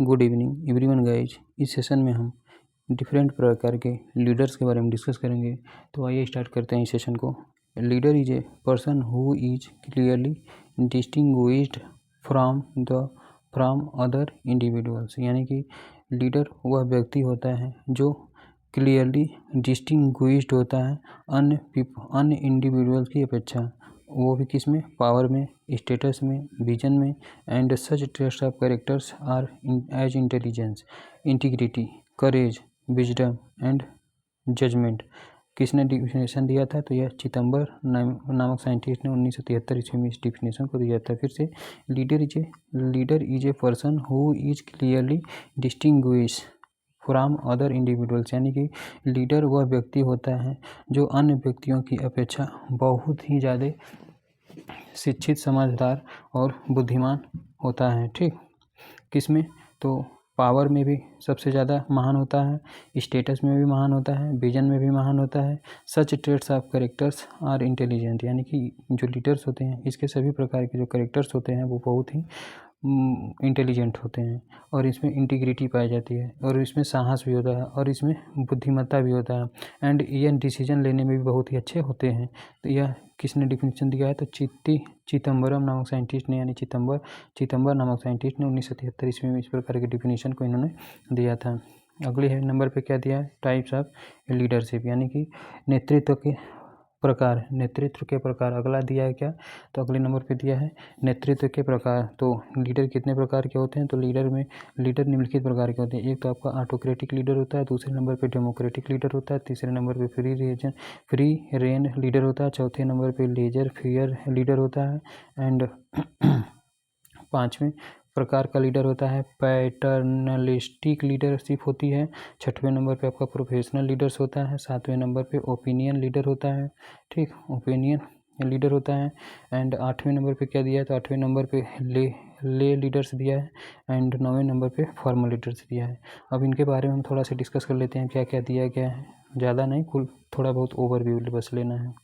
Good evening everyone guys. इस session में हम डिफरेंट प्रकार के लीडर्स के बारे में डिस्कस करेंगे। तो आइए स्टार्ट करते हैं इस सेशन को। Leader is a person who is clearly distinguished from other individuals, यानी कि लीडर वह व्यक्ति होता है जो क्लियरली डिस्टिंग्विश्ड होता है अन्य इंडिविजुअल की अपेक्षा, वो भी किस में, पावर में, स्टेटस में, विजन में। And such traits of characters are as intelligence, integrity, courage, wisdom and judgement. किसने डिफिनेशन दिया था? तो यह चिदम्बर नामक साइंटिस्ट ने 1973 ईस्वी में इस डिफिनेशन को दिया था। फिर से, leader is a person who is clearly distinguished from other individuals, यानी कि लीडर वह व्यक्ति होता है जो अन्य व्यक्तियों की अपेक्षा बहुत ही ज़्यादा शिक्षित, समझदार और बुद्धिमान होता है। ठीक, किसमें? तो पावर में भी सबसे ज़्यादा महान होता है, स्टेटस में भी महान होता है, विजन में भी महान होता है। Such traits of characters are intelligent, यानी कि जो लीडर्स होते हैं इसके सभी प्रकार के जो कैरेक्टर्स होते हैं वो बहुत ही इंटेलिजेंट होते हैं, और इसमें इंटीग्रिटी पाई जाती है, और इसमें साहस भी होता है, और इसमें बुद्धिमत्ता भी होता है। एंड ये डिसीजन लेने में भी बहुत ही अच्छे होते हैं। तो यह किसने डिफिनेशन दिया है? तो चिदम्बरम नामक साइंटिस्ट ने, यानी चिदम्बर नामक साइंटिस्ट ने 1973 ईस्वी में इस प्रकार के डिफिनेशन को इन्होंने दिया था। अगले है नंबर पे क्या दिया है? टाइप्स ऑफ लीडरशिप, यानी कि नेतृत्व के प्रकार। अगला दिया है क्या? तो अगले नंबर पे दिया है नेतृत्व के प्रकार। तो लीडर कितने प्रकार के होते हैं? तो लीडर निम्नलिखित प्रकार के होते हैं। एक तो आपका ऑटोक्रेटिक लीडर होता है, दूसरे नंबर पे डेमोक्रेटिक लीडर होता है, तीसरे नंबर पे फ्री रेन लीडर होता है, चौथे नंबर पे लेजर फेयर लीडर होता है, एंड पाँचवें प्रकार का लीडर होता है पैटर्नलिस्टिक लीडरशिप होती है। छठवें नंबर पे आपका प्रोफेशनल लीडर्स होता है। सातवें नंबर पे ओपिनियन लीडर होता है। ठीक, ओपिनियन लीडर होता है। एंड आठवें नंबर पे क्या दिया है? तो आठवें नंबर पे ले लीडर्स दिया है। एंड नौवें नंबर पे फॉर्मल लीडर्स दिया है। अब इनके बारे में हम थोड़ा सा डिस्कस कर लेते हैं, क्या क्या दिया गया है। ज़्यादा नहीं, कुल थोड़ा बहुत ओवरव्यू बस लेना है।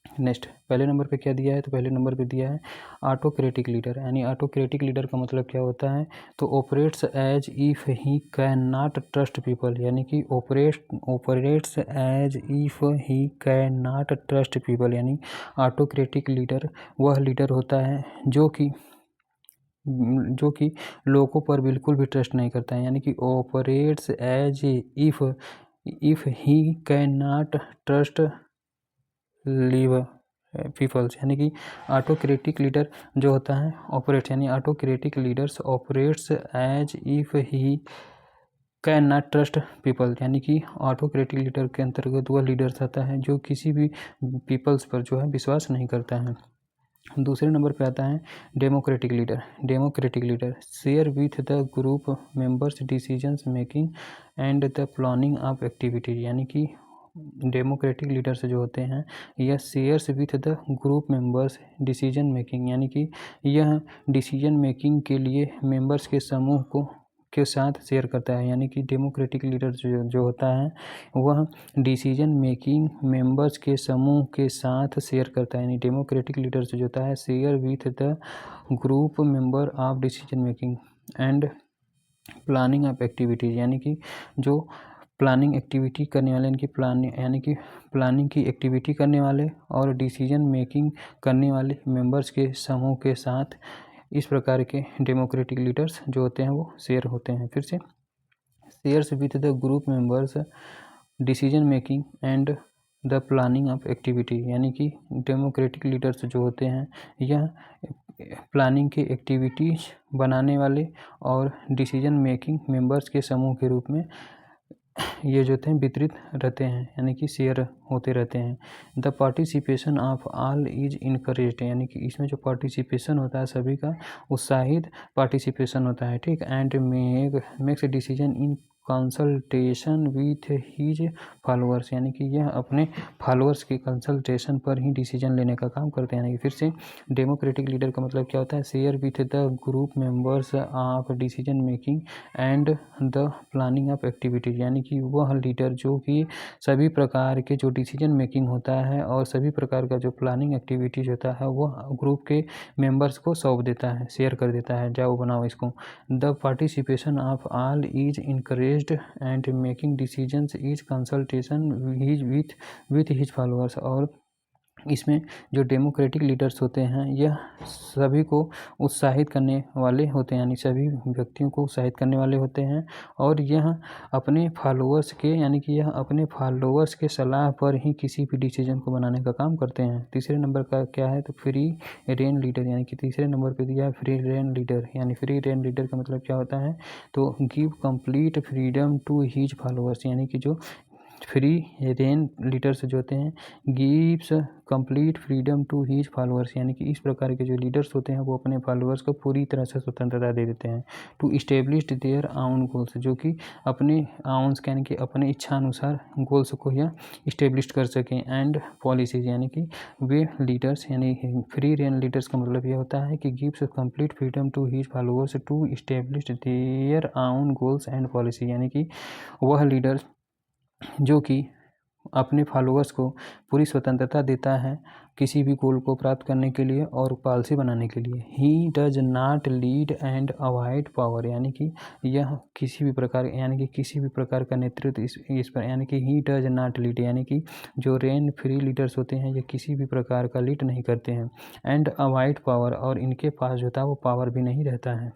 नेक्स्ट, पहले नंबर पे क्या दिया है? तो पहले नंबर पे दिया है ऑटोक्रेटिक लीडर, यानी ऑटोक्रेटिक लीडर का मतलब क्या होता है? तो operates as if he can not trust people, यानी कि operates as if he can not trust people, यानी ऑटोक्रेटिक लीडर वह लीडर होता है जो कि लोगों पर बिल्कुल भी ट्रस्ट नहीं करता है, यानी कि operates as if he can not trust peoples, यानी कि ऑटोक्रेटिक लीडर जो होता है ऑपरेट्स, यानी autocratic leaders operates as if he can not trust people, यानी कि ऑटोक्रेटिक लीडर के अंतर्गत वह लीडर्स आता है जो किसी भी पीपल्स पर जो है विश्वास नहीं करता है। दूसरे नंबर पे आता है democratic leader share with the group members decisions making and the planning of activities, यानी कि डेमोक्रेटिक लीडर्स जो होते हैं यह shares with the group members decision making, यानी कि यह डिसीजन मेकिंग के लिए मेंबर्स के समूह के साथ शेयर करता है, यानी कि डेमोक्रेटिक लीडर जो होता है वह डिसीजन मेकिंग मेंबर्स के समूह के साथ शेयर करता है, यानी डेमोक्रेटिक लीडर जो होता है share with the group member of decision making and planning of activities, यानी कि जो प्लानिंग एक्टिविटी करने वाले, इनकी प्लानिंग की एक्टिविटी करने वाले और डिसीजन मेकिंग करने वाले मेंबर्स के समूह के साथ इस प्रकार के डेमोक्रेटिक लीडर्स जो होते हैं वो शेयर होते हैं। फिर से, shares with the group members decision making and the planning of activity, यानी कि डेमोक्रेटिक लीडर्स जो होते हैं यह प्लानिंग की एक्टिविटीज बनाने वाले और डिसीजन मेकिंग मेंबर्स के समूह के रूप में ये जो थे वितरित रहते हैं, यानी कि शेयर होते रहते हैं। The participation of all is encouraged, यानी कि इसमें जो पार्टिसिपेशन होता है सभी का उत्साहित पार्टिसिपेशन होता है। ठीक, and makes decision in consultation with his followers, यानी कि यह अपने फॉलोअर्स के कंसल्टेशन पर ही डिसीजन लेने का काम करते हैं। यानी कि फिर से डेमोक्रेटिक लीडर का मतलब क्या होता है, share with the group members of decision making and the planning of activities, यानी कि वह लीडर जो कि सभी प्रकार के जो डिसीजन मेकिंग होता है और सभी प्रकार का जो प्लानिंग एक्टिविटीज होता है वह ग्रुप के मेंबर्स को सौंप देता है, शेयर कर देता है, जाओ बनाओ इसको। The participation of all is encouraged and making decisions is consultation with his followers, और इसमें जो डेमोक्रेटिक लीडर्स होते हैं यह सभी को उत्साहित करने वाले होते हैं, यानी सभी व्यक्तियों को उत्साहित करने वाले होते हैं, और यह अपने फॉलोअर्स के यानी कि यह अपने फॉलोअर्स के सलाह पर ही किसी भी डिसीजन को बनाने का काम करते हैं। तीसरे नंबर का क्या है, तो फ्री रेन लीडर, यानी कि तीसरे नंबर पे दिया है फ्री रेन लीडर। यानी फ्री रेन लीडर का मतलब क्या होता है, तो give complete freedom to his followers, यानी कि जो फ्री रेन लीडर्स जो होते हैं gives complete freedom to his followers, यानी कि इस प्रकार के जो लीडर्स होते हैं वो अपने फॉलोअर्स को पूरी तरह से स्वतंत्रता दे देते हैं। To establish their own goals, जो कि अपने आउन्स यानी कि अपने इच्छा अनुसार गोल्स को यह इस्टेब्लिश कर सकें, एंड पॉलिसीज, यानी कि वे लीडर्स यानी फ्री रेन लीडर्स का मतलब यह होता है कि gives complete freedom to his followers to establish their own goals and policy, यानी कि वह लीडर्स जो कि अपने फॉलोअर्स को पूरी स्वतंत्रता देता है किसी भी गोल को प्राप्त करने के लिए और पॉलिसी बनाने के लिए। He does not lead and avoid power, यानी कि यह किसी भी प्रकार का नेतृत्व इस पर, यानी कि ही डज नॉट लीड, यानी कि जो रेन फ्री लीडर्स होते हैं ये किसी भी प्रकार का लीड नहीं करते हैं, एंड अवॉइड पावर, और इनके पास जो था वो पावर भी नहीं रहता है।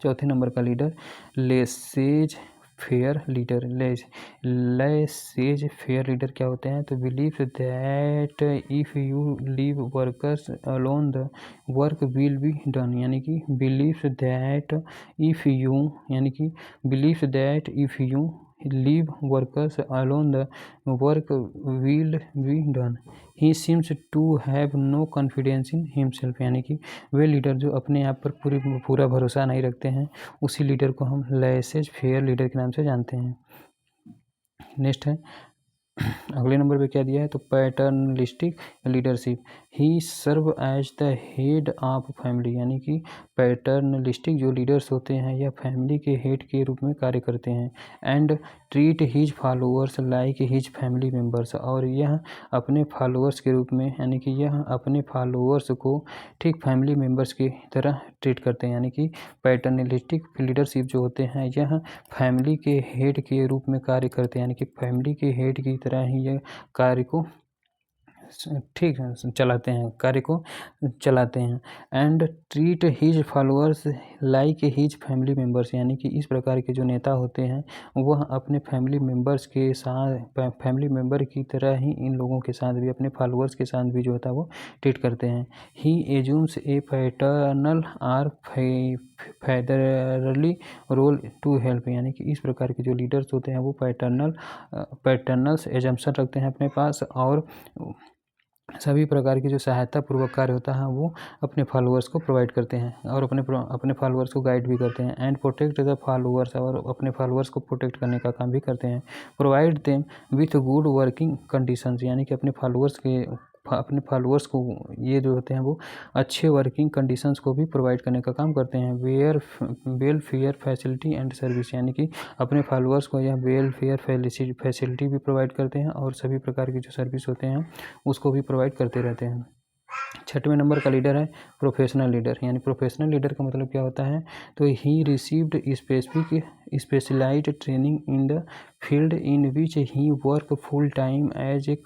चौथे नंबर का leader laissez faire leader. Laissez faire leader क्या होते हैं, तो believe that if you leave workers alone the work will be done, यानी कि बिलीव दैट इफ़ यू यानी कि believe that if you leave workers alone the work will be done. He seems to have no confidence in himself, यानी कि वे leader जो अपने आप पर पूरा भरोसा नहीं रखते हैं उसी लीडर को हम लेसेज फेयर लीडर के नाम से जानते हैं। नेक्स्ट है अगले नंबर पे क्या दिया है, तो paternalistic leadership. He serve as the head of family, यानी कि पैटर्नलिस्टिक जो लीडर्स होते हैं यह फैमिली के हेड के रूप में कार्य करते हैं, and treat his followers like his family members, और यह अपने फॉलोअर्स के रूप में यानी कि यह अपने फॉलोअर्स को ठीक फैमिली मेम्बर्स की तरह ट्रीट करते हैं। यानी कि पैटर्नलिस्टिक लीडरशिप जो होते हैं यह फैमिली के हेड के रूप में कार्य करते हैं, यानी कि फैमिली के हेड की तरह ही यह कार्य को ठीक है चलाते हैं, कार्य को चलाते हैं। And treat his followers like his family members, यानी कि इस प्रकार के जो नेता होते हैं वह अपने फैमिली मेम्बर्स के साथ फैमिली मेम्बर की तरह ही इन लोगों के साथ भी अपने फॉलोअर्स के साथ भी जो होता है वो ट्रीट करते हैं। He assumes a paternal or fatherly role to help, यानी कि इस प्रकार के जो लीडर्स होते हैं वो पैटर्नल्स एजम्पशन रखते हैं अपने पास, और सभी प्रकार की जो सहायता पूर्वक कार्य होता है वो अपने फॉलोअर्स को प्रोवाइड करते हैं और अपने फॉलोअर्स को गाइड भी करते हैं। एंड प्रोटेक्ट द फॉलोअर्स, और अपने फॉलोअर्स को प्रोटेक्ट करने का काम भी करते हैं। Provide them with good working conditions, यानी कि अपने फॉलोअर्स को ये जो होते हैं वो अच्छे वर्किंग कंडीशंस को भी प्रोवाइड करने का काम करते हैं। वेलफेयर फैसिलिटी एंड सर्विस, यानी कि अपने फॉलोअर्स को यह वेलफेयर फैसिलिटी भी प्रोवाइड करते हैं और सभी प्रकार की जो सर्विस होते हैं उसको भी प्रोवाइड करते रहते हैं। छठवें नंबर का लीडर है प्रोफेशनल लीडर। यानी प्रोफेशनल लीडर का मतलब क्या होता है, तो he received specialised training in the field in which he work full time as a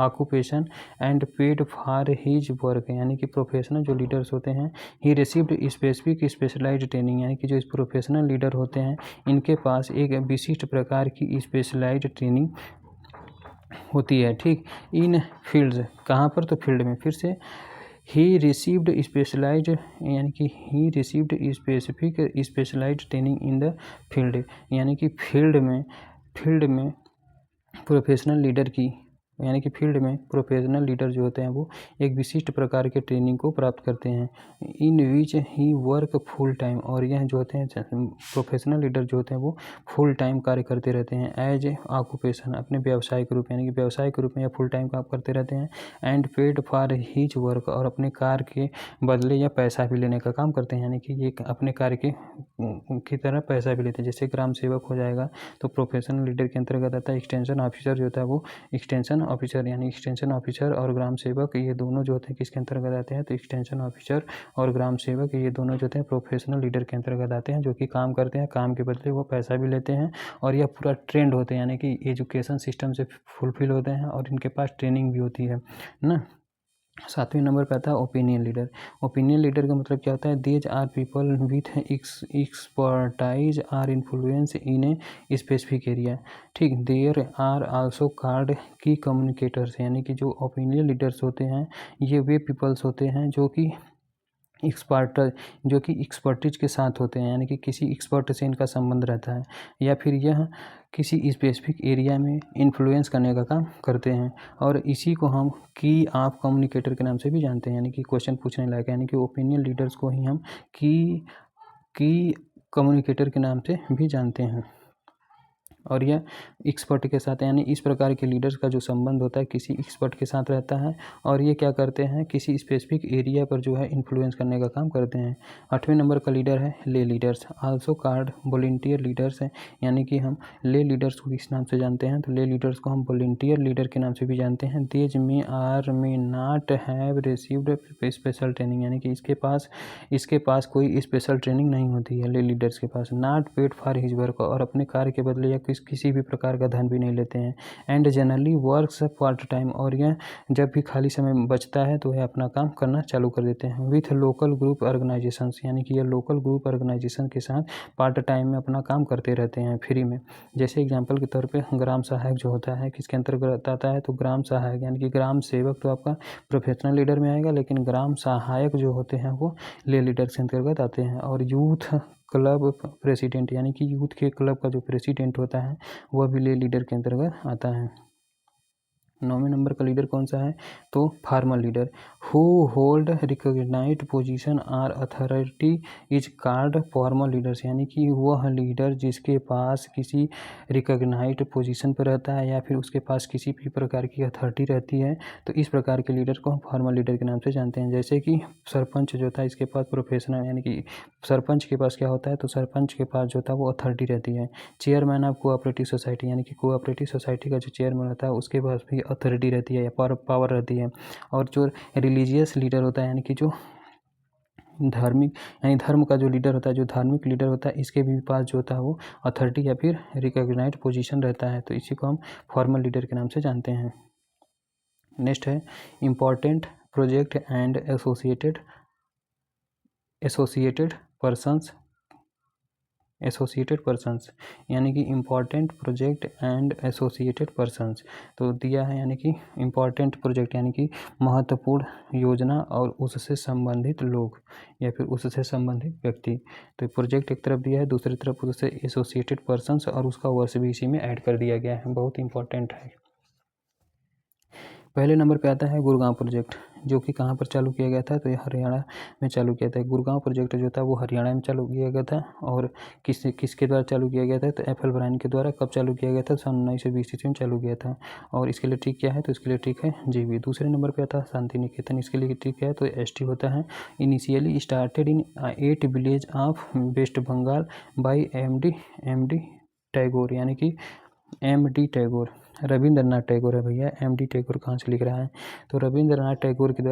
occupation and paid for his work. यानी कि प्रोफेशनल जो लीडर्स होते हैं ही रिसीव्ड स्पेशलाइज्ड ट्रेनिंग, यानी कि जो प्रोफेशनल लीडर होते हैं इनके पास एक विशिष्ट प्रकार की स्पेशलाइज्ड ट्रेनिंग होती है, ठीक। इन फील्ड्स कहाँ पर, तो फील्ड में। फिर से ही रिसीव्ड स्पेशलाइज्ड, यानी कि he received specialised training in the field, यानी कि फील्ड में प्रोफेशनल लीडर की यानी कि फील्ड में प्रोफेशनल लीडर जो होते हैं वो एक विशिष्ट प्रकार के ट्रेनिंग को प्राप्त करते हैं, इन which he work full time. और यह जो होते हैं प्रोफेशनल लीडर जो होते हैं वो फुल टाइम कार्य करते रहते हैं एज ए ऑक्यूपेशन, अपने व्यावसायिक रूप यानी कि व्यवसाय के रूप में या फुल टाइम काम करते रहते हैं, and paid for his work, और अपने कार्य के बदले या पैसा भी लेने का काम करते हैं, यानी कि ये अपने कार्य की तरह पैसा भी लेते हैं। जैसे ग्राम सेवक हो जाएगा तो प्रोफेशनल लीडर के अंतर्गत आता है। एक्सटेंशन ऑफिसर जो होता है वो एक्सटेंशन ऑफिसर, यानी एक्सटेंशन ऑफिसर और ग्राम सेवक ये दोनों जो होते हैं किसके अंतर्गत आते हैं, तो एक्सटेंशन ऑफिसर और ग्राम सेवक ये दोनों जो होते हैं प्रोफेशनल लीडर के अंतर्गत आते हैं, जो कि काम करते हैं, काम के बदले वो पैसा भी लेते हैं, और यह पूरा ट्रेंड होते हैं, यानी कि एजुकेशन सिस्टम से फुलफिल होते हैं और इनके पास ट्रेनिंग भी होती है ना। 7वें नंबर पे आता है ओपिनियन लीडर। ओपिनियन लीडर का मतलब क्या होता है, these are people with expertise or influence in a specific area. ठीक, there are also card key communicators, यानी कि जो ओपिनियन लीडर्स होते हैं ये वे पीपल्स होते हैं जो कि एक्सपर्टीज के साथ होते हैं, यानी कि किसी एक्सपर्ट से इनका संबंध रहता है, या फिर यह किसी स्पेसिफिक एरिया में इन्फ्लुएंस करने का काम करते हैं, और इसी को हम की ऑफ कम्युनिकेटर के नाम से भी जानते हैं, यानी कि क्वेश्चन पूछने लायक है, यानी कि ओपिनियन लीडर्स को ही हम की कम्युनिकेटर के नाम से भी जानते हैं। और यह एक्सपर्ट के साथ, यानी इस प्रकार के लीडर्स का जो संबंध होता है किसी एक्सपर्ट के साथ रहता है, और ये क्या करते हैं किसी स्पेसिफिक एरिया पर जो है इन्फ्लुएंस करने का काम करते हैं। 8वें नंबर का लीडर है lay leaders, also called volunteer leaders हैं, यानी कि हम ले लीडर्स को किस नाम से जानते हैं, तो ले लीडर्स को हम वॉलंटियर लीडर के नाम से भी जानते हैं। देज may not have received special training, यानी कि इसके पास कोई स्पेशल ट्रेनिंग नहीं होती है ले लीडर्स के पास। Not paid for his work, और अपने कार्य के बदले या किसी भी प्रकार का धन भी नहीं लेते हैं। And generally works part time, और यह जब भी खाली समय बचता है तो यह अपना काम करना चालू कर देते हैं। विथ लोकल ग्रुप ऑर्गेनाइजेशंस, यानी कि यह लोकल ग्रुप ऑर्गेनाइजेशन के साथ पार्ट टाइम में अपना काम करते रहते हैं फ्री में। जैसे एग्जांपल के तौर पे ग्राम सहायक जो होता है किसके अंतर्गत आता है, तो ग्राम सहायक, यानी कि ग्राम सेवक तो आपका प्रोफेशनल लीडर में आएगा, लेकिन ग्राम सहायक जो होते हैं वो ले लीडर के अंतर्गत आते हैं। और यूथ क्लब प्रेसिडेंट, यानी कि यूथ के क्लब का जो प्रेसिडेंट होता है वह भी ले लीडर के अंतर्गत आता है। 9वें नंबर का लीडर कौन सा है, तो formal leader. Who hold recognised position or authority is called formal leaders, यानी कि वह लीडर जिसके पास किसी रिकॉग्नाइज्ड पोजीशन पर रहता है या फिर उसके पास किसी भी प्रकार की अथॉरिटी रहती है, तो इस प्रकार के लीडर को हम फॉर्मल लीडर के नाम से जानते हैं। जैसे कि सरपंच जो था इसके पास प्रोफेशनल, यानी कि सरपंच के पास क्या होता है, तो सरपंच के पास जो था वो अथॉरिटी रहती है। चेयरमैन ऑफ कोऑपरेटिव सोसाइटी, यानी कि कोऑपरेटिव सोसाइटी का जो चेयरमैन होता है उसके पास भी अथॉरिटी रहती है या पावर रहती है। और जो रिलीजियस लीडर होता है, यानी कि जो धार्मिक, यानी धर्म का जो लीडर होता है, जो धार्मिक लीडर होता है, इसके भी पास जो होता है वो अथॉरिटी या फिर रिकॉग्नाइज्ड पोजीशन रहता है, तो इसी को हम फॉर्मल लीडर के नाम से जानते हैं। नेक्स्ट है important project and associated persons, यानी कि important project and associated persons तो दिया है, यानी कि इम्पॉर्टेंट प्रोजेक्ट यानी कि महत्वपूर्ण योजना और उससे संबंधित लोग या फिर उससे संबंधित व्यक्ति। तो प्रोजेक्ट एक तरफ दिया है, दूसरी तरफ उससे एसोसिएटेड पर्सन्स और उसका वर्ष भी इसी में ऐड कर दिया गया है, बहुत इंपॉर्टेंट है। पहले नंबर पे आता है गुड़गांव प्रोजेक्ट, जो कि कहाँ पर चालू किया गया था, तो ये हरियाणा में चालू किया था। गुड़गांव प्रोजेक्ट जो था वो हरियाणा में चालू किया गया था, और किसके द्वारा चालू किया गया था, तो एफ.एल. ब्रायन के द्वारा। कब चालू किया गया था, सन 1920 ईस्वी में चालू किया था। और इसके लिए ट्रिक क्या है, तो इसके लिए ट्रिक है जीवी। दूसरे नंबर पर आता है शांति निकेतन, इसके लिए ट्रिक है तो ST होता है। Initially started in 8 village of West Bengal by MD Tagore, यानी कि MD टैगोर, रविंद्रनाथ टैगोर है भैया। MD टैगोर कहाँ से लिख रहा है, तो रविंद्रनाथ टैगोर के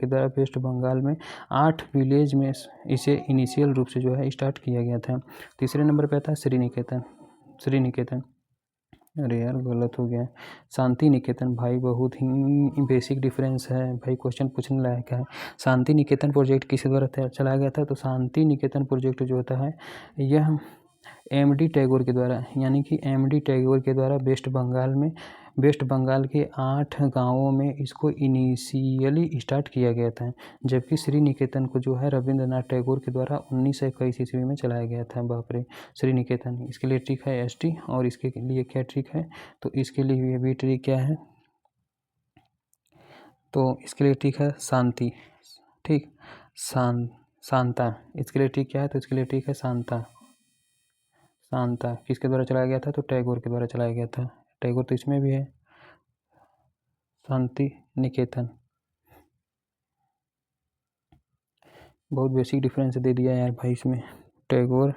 द्वारा वेस्ट बंगाल में 8 विलेज में इसे इनिशियल रूप से जो है स्टार्ट किया गया था। तीसरे नंबर पे आता है श्रीनिकेतन, अरे यार गलत हो गया, शांति निकेतन। भाई बहुत ही बेसिक डिफरेंस है भाई, क्वेश्चन पूछने लायक है। शांति निकेतन प्रोजेक्ट किस द्वारा चलाया गया था, तो शांति निकेतन प्रोजेक्ट जो होता है यह MD टैगोर के द्वारा, यानी कि MD टैगोर के द्वारा वेस्ट बंगाल में वेस्ट बंगाल के 8 गांवों में इसको इनिशियली स्टार्ट किया गया था, जबकि श्री निकेतन को जो है रविंद्रनाथ टैगोर के द्वारा 1921 ईस्वी में चलाया गया था। बाप रे, श्री निकेतन। इसके लिए ट्रिक है ST, और इसके लिए क्या ट्रिक है, तो इसके लिए भी ट्रिक क्या है, तो इसके लिए ट्रिक है शांति। ठीक, शांता। इसके लिए ट्रिक क्या है, तो इसके लिए ट्रिक है शांता। शांता किसके द्वारा चलाया गया था, तो टैगोर के द्वारा चलाया गया था। टैगोर तो इसमें भी है, शांति निकेतन। बहुत बेसिक डिफरेंस दे दिया यार भाई इसमें। टैगोर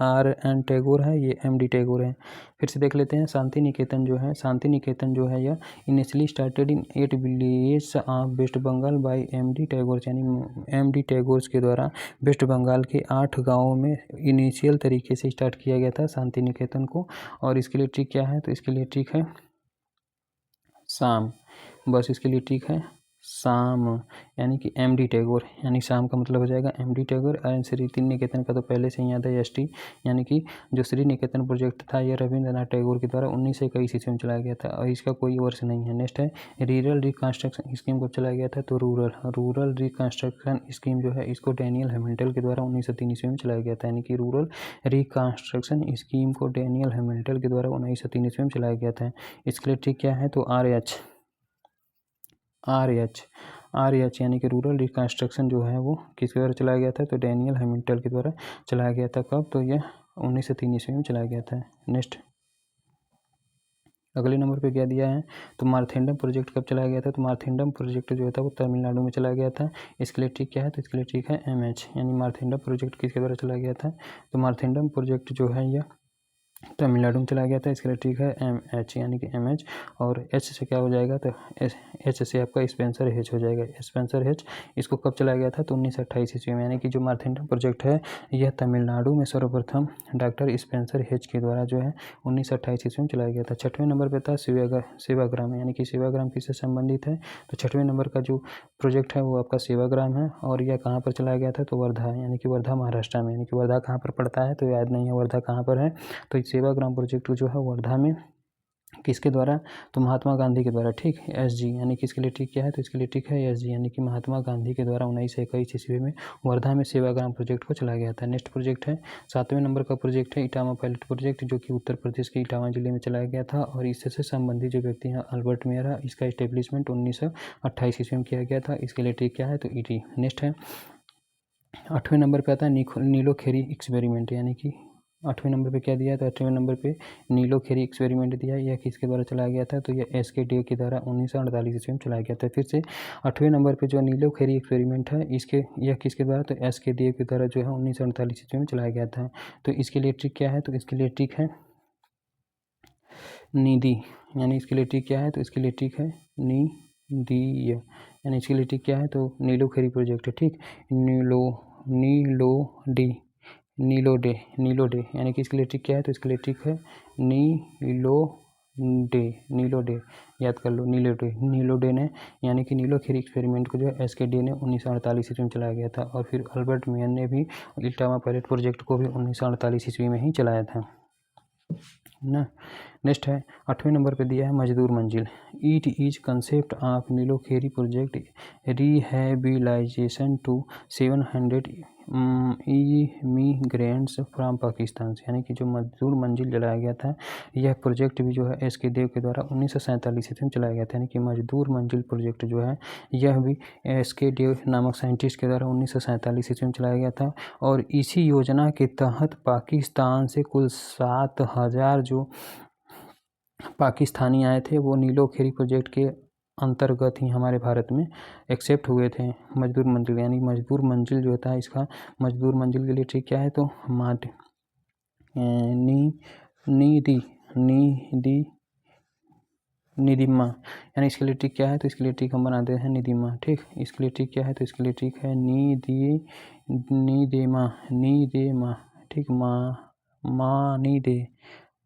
RN टैगोर है, ये MD टैगोर है। फिर से देख लेते हैं। शांति निकेतन जो है, शांति निकेतन जो है यह initially started in 8 village of West Bengal by MD Tagore, यानी MD टैगोर के द्वारा वेस्ट बंगाल के 8 गाँवों में इनिशियल तरीके से स्टार्ट किया गया था शांति निकेतन को। और इसके लिए ट्रिक क्या है, तो इसके लिए ट्रिक है शाम। बस इसके लिए ट्रिक है शाम, यानी कि MD टैगोर, यानी शाम का मतलब हो जाएगा MD टैगोर। और श्री निकेतन का तो पहले से ही याद है ST, यानी कि जो श्री निकेतन प्रोजेक्ट था यह रविंद्रनाथ टैगोर के द्वारा 1921 ईस्वी में चलाया गया था, और इसका कोई वर्ष नहीं है। नेक्स्ट है रूरल रिकन्स्ट्रक्शन स्कीम कब चलाया गया था, तो रूरल रिकन्स्ट्रक्शन स्कीम जो है इसको डैनियल हैमिल्टन के द्वारा 1903 ईस्वी में चलाया गया था, यानी कि रूरल रिकन्स्ट्रक्शन स्कीम को डैनियल हैमिल्टन के द्वारा 1903 ईस्वी में चलाया गया था। इसके लिए ट्रिक क्या है, तो RH यानी कि रूरल रिकन्स्ट्रक्शन जो है वो किसके द्वारा चलाया गया था, तो डैनियल हैमिल्टन के द्वारा चलाया गया था। कब, तो यह 1903 ईस्वी में चलाया गया था। नेक्स्ट अगले नंबर पे क्या दिया है, तो मारथेंडम प्रोजेक्ट कब चलाया गया था, तो मारथेंडम प्रोजेक्ट जो था वो तमिलनाडु में चलाया गया था। इसके लिए ट्रिक क्या है, तो इसके लिए ट्रिक है MH, यानी मारथेंडम प्रोजेक्ट किसके द्वारा चलाया गया था, तो मारथेंडम प्रोजेक्ट जो है यह तमिलनाडु में चला गया था। इसके लिए ट्रिक है MH, यानी कि MH, और H से क्या हो जाएगा, तो H से आपका स्पेंसर H हो जाएगा, स्पेंसर H। इसको कब चलाया गया था, तो 1928 ईस्वी में, यानी कि जो मारथेंडम प्रोजेक्ट है यह तमिलनाडु में सर्वप्रथम डॉक्टर स्पेंसर H के द्वारा जो है 1928 ईस्वी में चलाया गया था। 6वें नंबर पर था सेवाग्राम, यानी कि सेवाग्राम किससे संबंधित है, तो 6वें नंबर का जो प्रोजेक्ट है वो आपका सेवाग्राम है, और यह कहाँ पर चलाया गया था, तो वर्धा, यानी कि वर्धा महाराष्ट्र में। यानी कि वर्धा कहाँ पर पड़ता है, तो याद नहीं है वर्धा कहाँ पर है, तो सेवाग्राम प्रोजेक्ट जो है वर्धा में किसके द्वारा, तो महात्मा गांधी के द्वारा। ठीक, SG, यानी कि इसके लिए ट्रिक क्या है, तो इसके लिए ट्रिक है SG, यानी कि महात्मा गांधी के द्वारा 1921 ईस्वी में वर्धा में सेवाग्राम प्रोजेक्ट को चलाया गया था। नेक्स्ट प्रोजेक्ट है 7वें नंबर का प्रोजेक्ट है इटावा पायलट प्रोजेक्ट, जो कि उत्तर प्रदेश के इटावा जिले में चलाया गया था, और इससे संबंधित जो व्यक्ति हैं अल्बर्ट मेहरा। इसका इस्टेब्लिशमेंट 1928 ईस्वी में किया गया था। इसके लिए ट्रिक क्या है, तो ET। नेक्स्ट है 8वें नंबर पे आता है नीलोखेरी एक्सपेरिमेंट, यानी कि 8वें नंबर पे क्या दिया, तो 8वें नंबर पे नीलोखेरी एक्सपेरिमेंट दिया। यह किसके द्वारा चलाया गया था, तो यह SK डे के द्वारा 1948 ईस्वी में चलाया गया था। फिर से 8वें नंबर पे जो नीलोखेरी एक्सपेरिमेंट है यह किसके द्वारा, तो SK डे के द्वारा जो है 1948 ईस्वी में चलाया गया था। तो इसके लिए ट्रिक क्या है, तो इसके लिए ट्रिक है निधि, यानी इसके लिए ट्रिक क्या है, तो इसके लिए ट्रिक है निधि, यानी इसके लिए ट्रिक क्या है, तो नीलोखेरी प्रोजेक्ट है। ठीक, नीलो डे, यानी कि इसके लिए ट्रिक क्या है, तो इसके लिए ट्रिक है नीलो डे, याद कर लो, नीलो डे ने, यानी कि नीलोखेरी एक्सपेरिमेंट को जो है SK डे ने 1948 ईस्वी में चलाया गया था। और फिर अल्बर्ट मेयर ने भी इटावा पायलट प्रोजेक्ट को भी 1948 ईस्वी में ही चलाया था ना। नेक्स्ट है 8वें नंबर पे दिया है Mazdoor Manzil. It is concept of Nilokheri project rehabilitation to 700 immigrants from Pakistan, यानी कि जो मजदूर मंजिल जलाया गया था यह प्रोजेक्ट भी जो है SK देव के द्वारा 1947 ईस्वी में चलाया गया था। यानी कि मजदूर मंजिल प्रोजेक्ट जो है यह भी SK देव नामक साइंटिस्ट के द्वारा 1947 ईस्वी में चलाया गया था। और इसी योजना के तहत पाकिस्तान से कुल 7000 जो पाकिस्तानी आए थे वो नीलोखेरी प्रोजेक्ट के अंतर्गत ही हमारे भारत में एक्सेप्ट हुए थे। मजदूर मंजिल, यानी मजदूर मंजिल जो होता है इसका मजदूर मंजिल के लिए ट्रिक क्या है, तो निदिमा, यानी इसके लिए ट्रिक क्या है, तो इसके लिए ट्रिक हम बनाते हैं निदिमा। ठीक, इसके लिए ट्रिक क्या है, तो इसके लिए ट्रिक है नीदेमा। ठीक,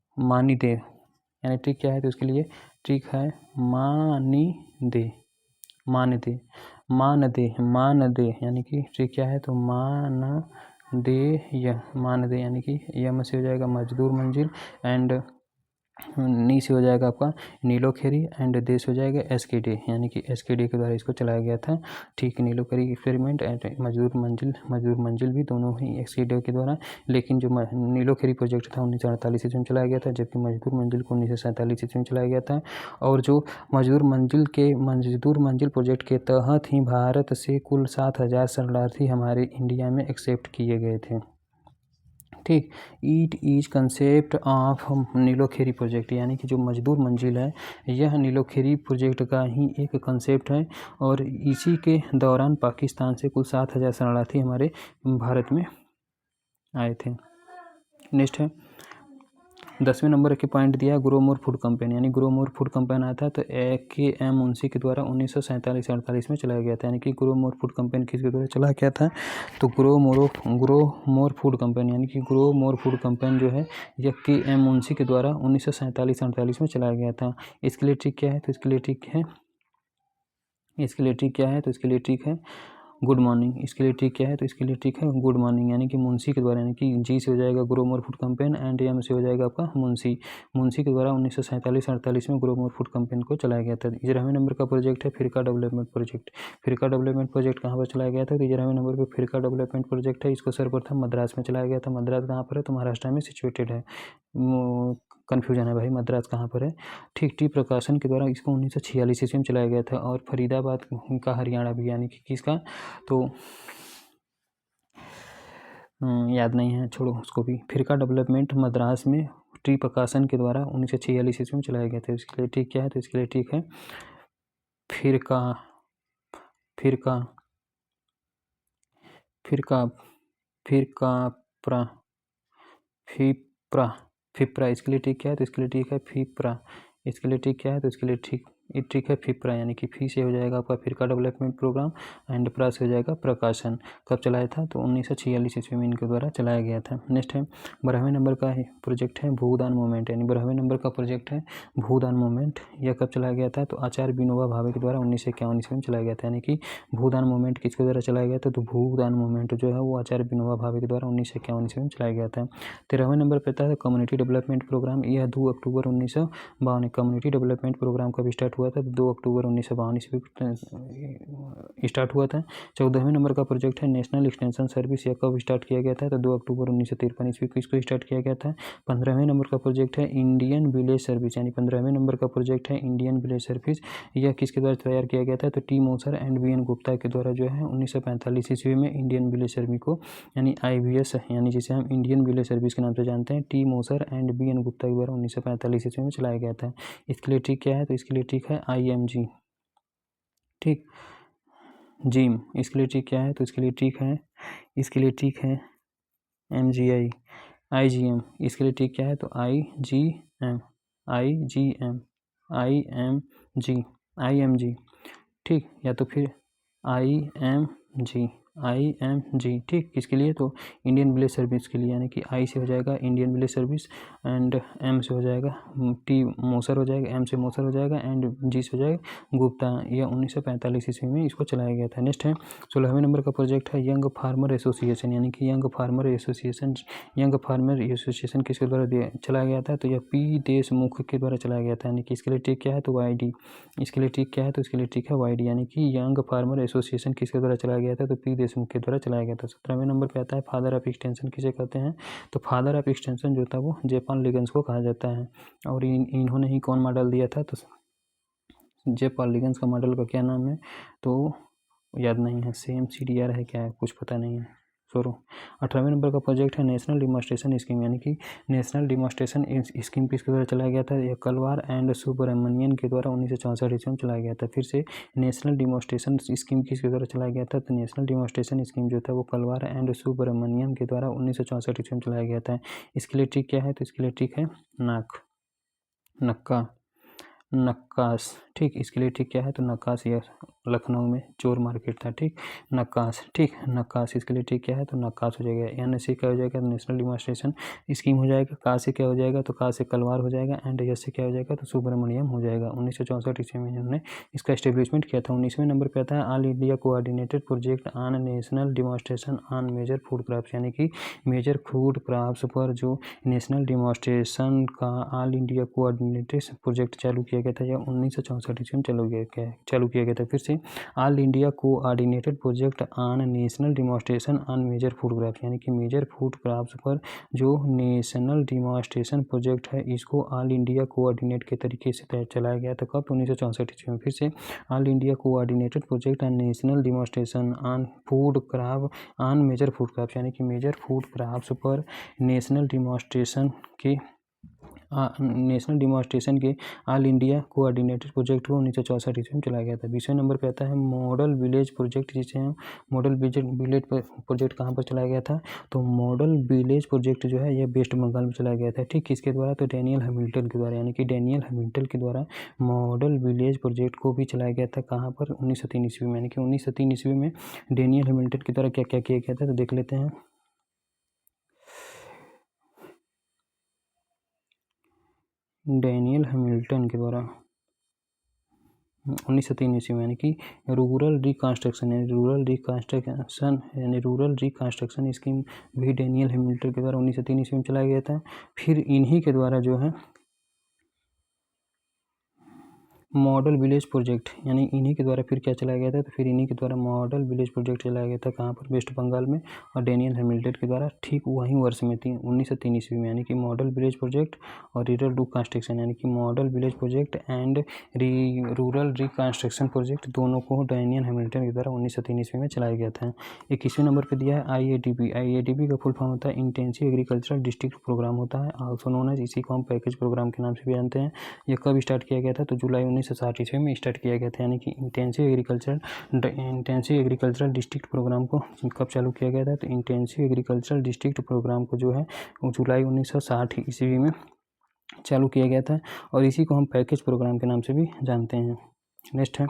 मानीदे, यानी ट्रिक क्या है, तो इसके लिए ट्रिक है मान दे, यानी कि ट्रिक क्या है, तो मान दे, यानी कि यह में से हो जाएगा मजदूर मंजिल एंड नी से हो जाएगा आपका नीलोखेरी एंड देश हो जाएगा एसकेडी, यानी कि एसकेडी के द्वारा इसको चलाया गया था। ठीक, नीलोखेरी एक्सपेरिमेंट एंड मजदूर मंजिल भी दोनों ही एसकेडी के द्वारा, लेकिन जो नीलोखेरी प्रोजेक्ट था 1948 ईस्वी में चलाया गया था, जबकि मजदूर मंजिल को 1947 ईस्वी में चलाया गया था। और जो मजदूर मंजिल प्रोजेक्ट के तहत ही भारत से कुल 7,000 शरणार्थी हमारे इंडिया में एक्सेप्ट किए गए थे। ठीक, it is concept of Nilokheri project, यानी कि जो मजदूर मंजिल है यह नीलोखेरी प्रोजेक्ट का ही एक कंसेप्ट है, और इसी के दौरान पाकिस्तान से कुल 7,000 शरणार्थी हमारे भारत में आए थे। नेक्स्ट है 10वें नंबर के पॉइंट दिया ग्रोमोर फूड कंपेन, यानी ग्रोमोर फूड कंपेन आया था तो के.एम. मुंशी के द्वारा 1947-48 में चलाया गया था। यानी कि ग्रोमोर फूड कंपेन किसके द्वारा चलाया गया था, तो ग्रोमोर फूड कंपेन, यानी कि ग्रोमोर फूड कंपेन जो है यह के.एम. मुंशी के द्वारा 1947-48 में चलाया गया था। इसके लिए ट्रिक क्या है, तो इसके लिए ट्रिक है गुड मॉर्निंग। इसके लिए ट्रिक क्या है, तो इसके लिए ट्रिक है गुड मॉर्निंग, यानी कि मुंशी के द्वारा, यानी कि जी से हो जाएगा grow more food campaign and M से हो जाएगा आपका मुंशी के द्वारा 1947-48 में ग्रोमोर फूड कंपेन को चलाया गया था। 11वें नंबर का प्रोजेक्ट है फिरका डेवलपमेंट प्रोजेक्ट कहाँ पर चलाया गया था, तो 11वें नंबर पर फिरका डेवलपमेंट प्रोजेक्ट है। इसको सर्वप्रथम मद्रास में चलाया गया था। मद्रास कहाँ पर है, तो महाराष्ट्र में सिचुएटेड है। कन्फ्यूजन है भाई, मद्रास कहाँ पर है। ठीक, टी प्रकाशन के द्वारा इसको 1946 ईस्वी में चलाया गया था। और फरीदाबाद का हरियाणा भी, यानी कि किसका, तो याद नहीं है, छोड़ो उसको भी। फिरका डेवलपमेंट मद्रास में टी प्रकाशन के द्वारा 1946 ईस्वी में चलाया गया था। इसके लिए ठीक क्या है, तो इसके लिए ठीक है फिरका फिरका फिरका फिरका प्रा फिप्रा। इसके लिए ठीक क्या है, तो इसके लिए ठीक है फिप्रा। इसके लिए ठीक क्या है, तो इसके लिए ठीक है फिप्रा, यानी कि फी से हो जाएगा आपका फिरका डेवलपमेंट प्रोग्राम एंड प्रा से हो जाएगा प्रकाशन। कब चलाया था, तो 1946 ईस्वी में इनके द्वारा चलाया गया था। नेक्स्ट है 12वें नंबर का प्रोजेक्ट है भूदान मूवमेंट, यानी 12वें नंबर का प्रोजेक्ट है भूदान मूवमेंट। यह कब चलाया गया था, तो आचार्य विनोबा भावे के द्वारा 1951 ईस्वी में चलाया गया था। यानी कि भूदान मूवमेंट किसके द्वारा चलाया गया था, तो भूदान मूवमेंट जो है वो आचार्य विनोबा भावे के द्वारा 1951 ईस्वी में चलाया गया था। 13वें नंबर पर था कम्युनिटी डेवलपमेंट प्रोग्राम। यह 2 अक्टूबर 1952 कम्युनिटी डेवलपमेंट प्रोग्राम कब स्टार्ट हुआ था, 2 अक्टूबर 1952 ईस्वी स्टार्ट हुआ था। 14वें नंबर का प्रोजेक्ट है नेशनल एक्सटेंशन सर्विस। यह कब स्टार्ट किया गया था, तो 2 अक्टूबर 1953 ईस्वी को इसको स्टार्ट किया गया था। 15वें नंबर का प्रोजेक्ट है इंडियन विलेज सर्विस, यानी 15वें नंबर का प्रोजेक्ट है इंडियन विलेज सर्विस। यह किसके द्वारा तैयार किया गया था, तो T Mosher and V N Gupta के द्वारा जो है 1945 ईस्वी में इंडियन विलेज सर्विस को, यानी IVS, यानी जिसे हम इंडियन विलेज सर्विस के नाम से जानते हैं, T Mosher and B N Gupta के द्वारा 1945 ईस्वी में चलाया गया था। इसके लिए ठीक क्या है, तो इसके लिए ठीक है IMG। ठीक, जिम। इसके लिए ठीक क्या है, तो इसके लिए ठीक है MGI IGM। इसके लिए ठीक क्या है, तो IMG। ठीक, या तो फिर IMG। ठीक, किसके लिए, तो इंडियन विलेज सर्विस के लिए, यानी कि आई से हो जाएगा Indian village service and M से हो जाएगा टी मोसर हो जाएगा, एम से मोसर हो जाएगा एंड जी से हो जाएगा गुप्ता। यह 1945 ईस्वी में इसको चलाया गया था। नेक्स्ट है 16वें नंबर का प्रोजेक्ट है यंग फार्मर एसोसिएशन, यानी कि यंग फार्मर एसोसिएशन किसके द्वारा चलाया गया था, तो यह पी देशमुख के द्वारा चलाया गया था। यानी कि इसके लिए ठीक क्या है, तो YD। इसके लिए ठीक क्या है, तो इसके लिए ठीक है YD, यानी कि यंग फार्मर एसोसिएशन किसके द्वारा चलाया गया था, तो पी देशमुख के द्वारा चलाया गया था। 17वें नंबर पे आता है फादर ऑफ एक्सटेंशन किसे कहते हैं, तो फादर ऑफ एक्सटेंशन जो था वो जेपान लिगन्स को कहा जाता है। और इन्होंने ही कौन मॉडल दिया था, तो जेपान लिगन्स का मॉडल का क्या नाम है, तो याद नहीं है, CMCDR है क्या है, कुछ पता नहीं है, छोड़ो। 18वें नंबर का प्रोजेक्ट है नेशनल डिमॉन्स्ट्रेशन स्कीम, यानी कि नेशनल डिमॉन्स्ट्रेशन स्कीम किसके द्वारा चलाया गया था, यह कलवार एंड सुब्रमण्यन के द्वारा 1964 ईस्वी में चलाया गया था। फिर से नेशनल डिमॉन्स्ट्रेशन स्कीम किसके द्वारा चलाया गया था, तो नेशनल डिमॉन्स्ट्रेशन स्कीम जो था वो कलवार एंड सुब्रमण्यम के द्वारा 1964 ईस्वी में चलाया गया था। इसके लिए ठीक क्या है, तो इसके लिए ठीक है नक्का। नक्काश, ठीक। इसके लिए ठीक क्या है, तो नक्काश यह लखनऊ में चोर मार्केट था, ठीक। नक्काश, ठीक। नक्काश इसके लिए ठीक क्या है, तो नक्काश हो जाएगा। एन से क्या हो जाएगा, नेशनल डेमोस्ट्रेशन स्कीम हो जाएगा। का से क्या हो जाएगा, तो का से कलवार हो जाएगा। एंड यस से क्या हो जाएगा, तो सुब्रमण्यम हो जाएगा। 1964 ईस्वी में हमने इसका एस्टेब्लिशमेंट किया था। 19वें नंबर पे आता है all India coordinated project on national demonstration on major food crops, यानी कि मेजर फूड क्रॉप्स पर जो नेशनल डेमोस्ट्रेशन का ऑल इंडिया कोऑर्डिनेटेड प्रोजेक्ट चालू किया गया था, यह 1964 ईस्वी में चालू किया गया था। फिर से all India coordinated project on national demonstration on major food crops, यानी कि मेजर फूड क्रॉप्स पर जो नेशनल डेमोस्ट्रेशन प्रोजेक्ट है, इसको ऑल इंडिया कोऑर्डिनेट के तरीके से चलाया गया था। कब, 1964 ईस्वी में। फिर से all India coordinated project on national demonstration on food crop on major food crops, यानी कि मेजर फूड क्रॉप्स पर नेशनल डेमोस्ट्रेशन के ऑल इंडिया कोऑर्डिनेटेड प्रोजेक्ट को 1964 ईस्वी में चलाया गया था। 20वें नंबर पे आता है मॉडल विलेज प्रोजेक्ट, जिसे हम मॉडल विलेज प्रोजेक्ट कहाँ पर चलाया गया था, तो मॉडल विलेज प्रोजेक्ट जो है यह वेस्ट बंगाल में चलाया गया था, ठीक। किसके द्वारा, तो डैनियल हैमिल्टन के द्वारा, यानी कि डैनियल हैमिल्टन के द्वारा मॉडल विलेज प्रोजेक्ट को भी चलाया गया था। कहाँ पर, 1903 ईस्वी में। यानी कि 1903 ईस्वी में डैनियल हैमिल्टन के द्वारा क्या क्या किया गया था, तो देख लेते हैं। डैनियल हैमिल्टन के द्वारा 1903 ईस्वी में, यानी कि रूरल रिकंस्ट्रक्शन स्कीम भी डैनियल हैमिल्टन के द्वारा 1903 ईस्वी में चलाया गया था। फिर इन्हीं के द्वारा जो है मॉडल विलेज प्रोजेक्ट, यानी इन्हीं के द्वारा फिर क्या चलाया गया था, तो फिर इन्हीं के द्वारा मॉडल विलेज प्रोजेक्ट चलाया गया था। कहाँ पर, वेस्ट बंगाल में, और डैनियल हैमिल्टन के द्वारा ठीक वहीं वर्ष में थी, 1903 ईस्वी में। यानी कि मॉडल विलेज प्रोजेक्ट और रूरल रिकंस्ट्रक्शन, यानी कि model village project and rural reconstruction project दोनों को डैनियल हैमिल्टन के द्वारा 1903 ईस्वी में चलाया गया था। 21वें नंबर पर दिया है IADP का फुल फॉर्म होता है इंटेंसिव एग्रीकल्चरल डिस्ट्रिक्ट प्रोग्राम होता है, ऑल्सो नोन एज, इसी को हम पैकेज प्रोग्राम के नाम से भी जानते हैं। यह कब स्टार्ट किया गया था, तो जुलाई 1960 ईस्वी में स्टार्ट किया गया था। यानी कि इंटेंसिव एग्रीकल्चरल डिस्ट्रिक्ट प्रोग्राम को कब चालू किया गया था, तो इंटेंसिव एग्रीकल्चरल डिस्ट्रिक्ट प्रोग्राम को जो है जुलाई 1960 ईस्वी में चालू किया गया था, और इसी को हम पैकेज प्रोग्राम के नाम से भी जानते हैं। नेक्स्ट है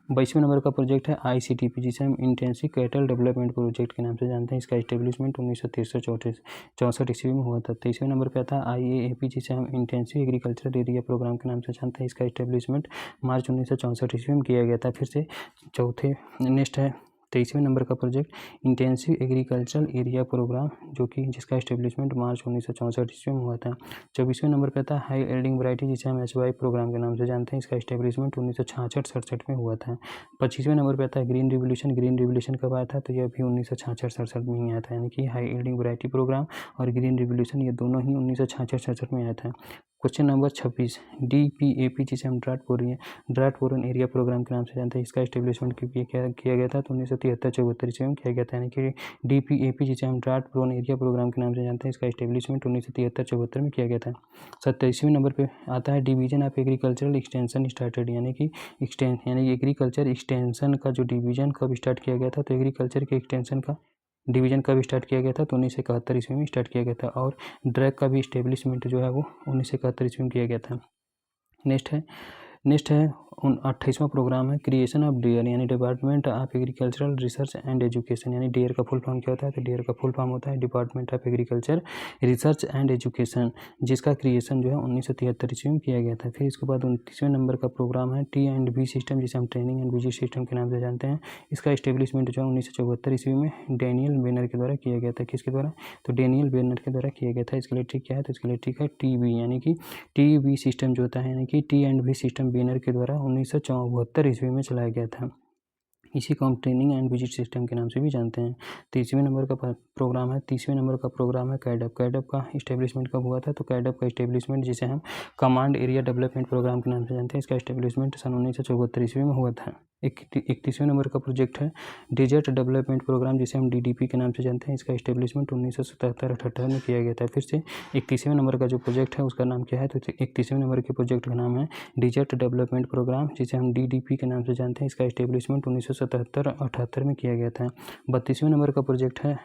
22वें नंबर का प्रोजेक्ट है ICTP, जिसे हम इंटेंसिव कैटल डेवलपमेंट प्रोजेक्ट के नाम से जानते हैं। इसका एस्टेब्लिशमेंट 1963-64 ईस्वी में हुआ था। 23वें नंबर पे आता है IAAP, जिसे हम इंटेंसिव एग्रीकल्चर एरिया प्रोग्राम के नाम से जानते हैं। इसका एस्टेब्लिशमेंट मार्च 1964 ईस्वी में किया गया था। फिर से नेक्स्ट है 23वें नंबर का project intensive agricultural area programme, जो कि जिसका एस्टेब्लिशमेंट मार्च 1964 ईस्वी में हुआ था। 24वें नंबर पे आता है हाई यील्डिंग वैरायटी, जिसे हम HY प्रोग्राम के नाम से जानते हैं। इसका एस्टेब्लिशमेंट 1966-67 में हुआ था। 25वें नंबर पे आता है ग्रीन रिवोल्यूशन कब आया था, तो यह भी 1966-67 में ही आया था। यानी कि हाई यील्डिंग वैरायटी प्रोग्राम और ग्रीन रिवोल्यूशन ये दोनों ही 1966-67 में आया था। क्वेश्चन नंबर 26 DPAP, जिसे हम ड्राट प्रोन एरिया प्रोग्राम के नाम से जानते हैं। इसका एस्टेब्लिशमेंट किया गया था, तो 1973-74 ईस्वी में किया गया था। यानी कि DPAP, जिसे हम ड्राट प्रोन एरिया प्रोग्राम के नाम से जानते हैं, इसका एस्टेब्लिशमेंट 1973-74 में किया गया था। 27वें नंबर पे आता है division of agricultural extension started, यानी कि एग्रीकल्चर एक्सटेंशन का जो डिवीजन कब स्टार्ट किया गया था, तो एग्रीकल्चर के एक्सटेंशन का डिवीजन कब स्टार्ट किया गया था, तो 1971 ईस्वी में स्टार्ट किया गया था। और ड्रैग का भी इस्टेब्लिशमेंट जो है वो 1971 ईस्वी में किया गया था। नेक्स्ट है 28वां प्रोग्राम है क्रिएशन ऑफ डेयर, यानी department of agricultural research and education. यानी डेयर का फुल फॉर्म क्या होता है, तो डेयर का फुल फॉर्म होता है department of agriculture research and education, जिसका क्रिएशन जो है 1973 ईस्वी में किया गया था। फिर इसके बाद 29वें नंबर का प्रोग्राम है T&B सिस्टम, जिसे हम ट्रेनिंग एंड विजिट सिस्टम के नाम से जानते हैं। इसका इस्टेब्लिशमेंट जो है 1974 ईस्वी में डैनियल बेनर के द्वारा किया गया था। किसके द्वारा, तो डैनियल बेनर के द्वारा किया गया था। इसके लिए ठीक क्या है, तो इसके लिए ठीक है TB, यानी कि TB सिस्टम जो होता है, यानी कि T&B सिस्टम बेनर के द्वारा 1974 ईस्वी में चलाया गया था। इसी को हम ट्रेनिंग एंड विजिट सिस्टम के नाम से भी जानते हैं। 30वें नंबर का प्रोग्राम है कैडअप का इस्टेब्लिशमेंट कब हुआ था, तो कैडअप का इस्टेब्लिशमेंट, जिसे हम कमांड एरिया डेवलपमेंट प्रोग्राम के नाम से जानते हैं, इसका इस्टेब्लिशमेंट सन 1974 ईस्वी में हुआ था। 31वें नंबर का प्रोजेक्ट है डेजर्ट डेवलपमेंट प्रोग्राम, जिसे हम DDP के नाम से जानते हैं। इसका इस्टेब्लिशमेंट 1977-78 में किया गया था। फिर से 31वें नंबर का जो प्रोजेक्ट है उसका नाम क्या है, तो 31वें नंबर के प्रोजेक्ट का नाम है डेजर्ट डेवलपमेंट प्रोग्राम, जिसे हम DDP के नाम से जानते हैं। इसका इस्टेब्लिशमेंट 1977-78 में किया गया था। 32वें नंबर का प्रोजेक्ट है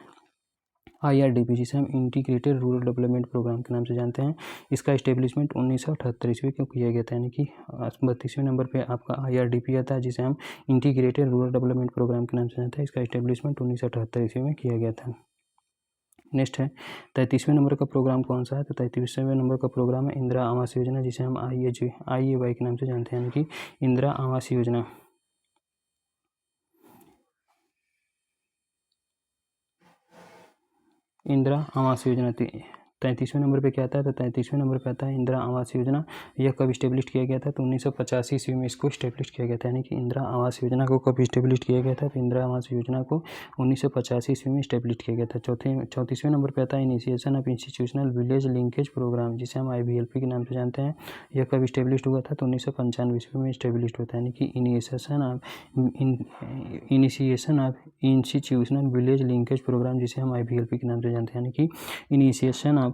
IRDP, जिसे हम इंटीग्रेटेड रूरल डेवलपमेंट प्रोग्राम के नाम से जानते हैं, इसका इस्टेब्लिशमेंट 1978 ईस्वी को किया गया था। यानी कि 32वें नंबर पे आपका IRDP आता है, जिसे हम इंटीग्रेटेड रूरल डेवलपमेंट प्रोग्राम के नाम से जानते हैं। इसका इस्टेब्लिशमेंट 1978 ईस्वी में किया गया था। नेक्स्ट है 33वें नंबर का प्रोग्राम कौन सा है, तो 33वें नंबर का प्रोग्राम है इंदिरा आवास योजना, जिसे हम IAY के नाम से जानते हैं, यानी कि इंदिरा आवास योजना। इंदिरा आवास योजना 33वें नंबर पे क्या आता है, तो 33वें नंबर पे आता है इंदिरा आवास योजना। यह कब इस्टेब्लिश किया गया था, तो 1985 ईस्वी में इसको इस्टेब्लिश किया गया था। यानी कि इंदिरा आवास योजना को कब इस्टेब्लिश किया गया था, तो इंदिरा आवास योजना को 1985 ईस्वी में इस्टेब्लिश किया गया था। 34वें नंबर पे आता है initiation of institutional village linkage programme, जिसे हम IVLP के नाम से जानते हैं। यह कब इस्टेब्लिश हुआ था, तो 1995 ईस्वी में इस्टेब्लिश होता है। यानी कि initiation of institutional village linkage programme, जिसे हम IVLP के नाम से जानते हैं। यानी कि initiation of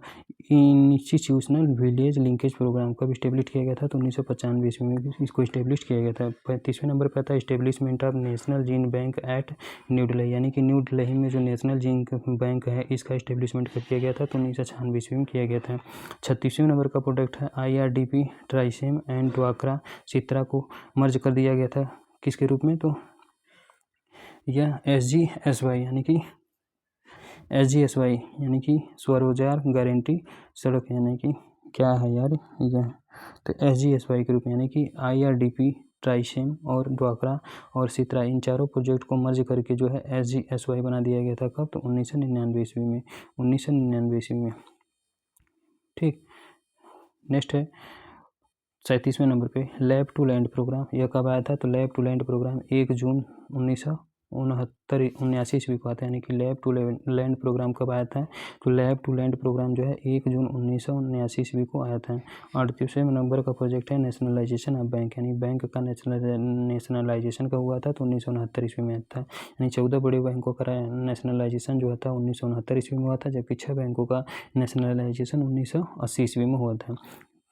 institutional village linkage programme कब इस्टेब्लिश किया गया था, तो 1995 ईस्वी में इसको इस्टेब्लिश किया गया था। 35वें नंबर पर आता है establishment of national gene bank at new Delhi, यानी कि न्यू दिल्ली में जो नेशनल जीन बैंक है, इसका इस्टेब्लिशमेंट कब किया गया था, तो 1996 ईस्वी में किया गया था। 36वें नंबर का प्रोडक्ट है IRDP ट्राइसेम एंड ड्वाक्रा चित्रा को मर्ज कर दिया गया था, किसके रूप में, तो यह SGSY यानी कि स्वरोजगार गारंटी सड़क, यानी कि क्या है यार यह, तो SGSY के रूप में, यानी कि IRDP ट्राइसेम और ड्वाक्रा और सित्रा, इन चारों प्रोजेक्ट को मर्ज करके जो है SGSY बना दिया गया था। कब, तो 1999 ईस्वी में, 1999 ईस्वी में। ठीक, नेक्स्ट है 37वें नंबर पे लैब टू लैंड प्रोग्राम। यह कब आया था, तो लैब टू लैंड प्रोग्राम 1 जून 1979 ईस्वी को आता है। यानी कि लैब टू लैंड प्रोग्राम कब आया था, तो लैब टू लैंड प्रोग्राम जो है 1 जून 1979 ईस्वी को आया था। 38वें नंबर का प्रोजेक्ट है नेशनलाइजेशन ऑफ बैंक, यानी बैंक का नेशनलाइजेशन का हुआ था, तो 1969 ईस्वी में था। यानी 14 बड़े बैंकों का नेशनलाइजेशन जो था 1969 ईस्वी में हुआ था, जबकि 6 बैंकों का नेशनलाइजेशन 1980 ईस्वी में हुआ था।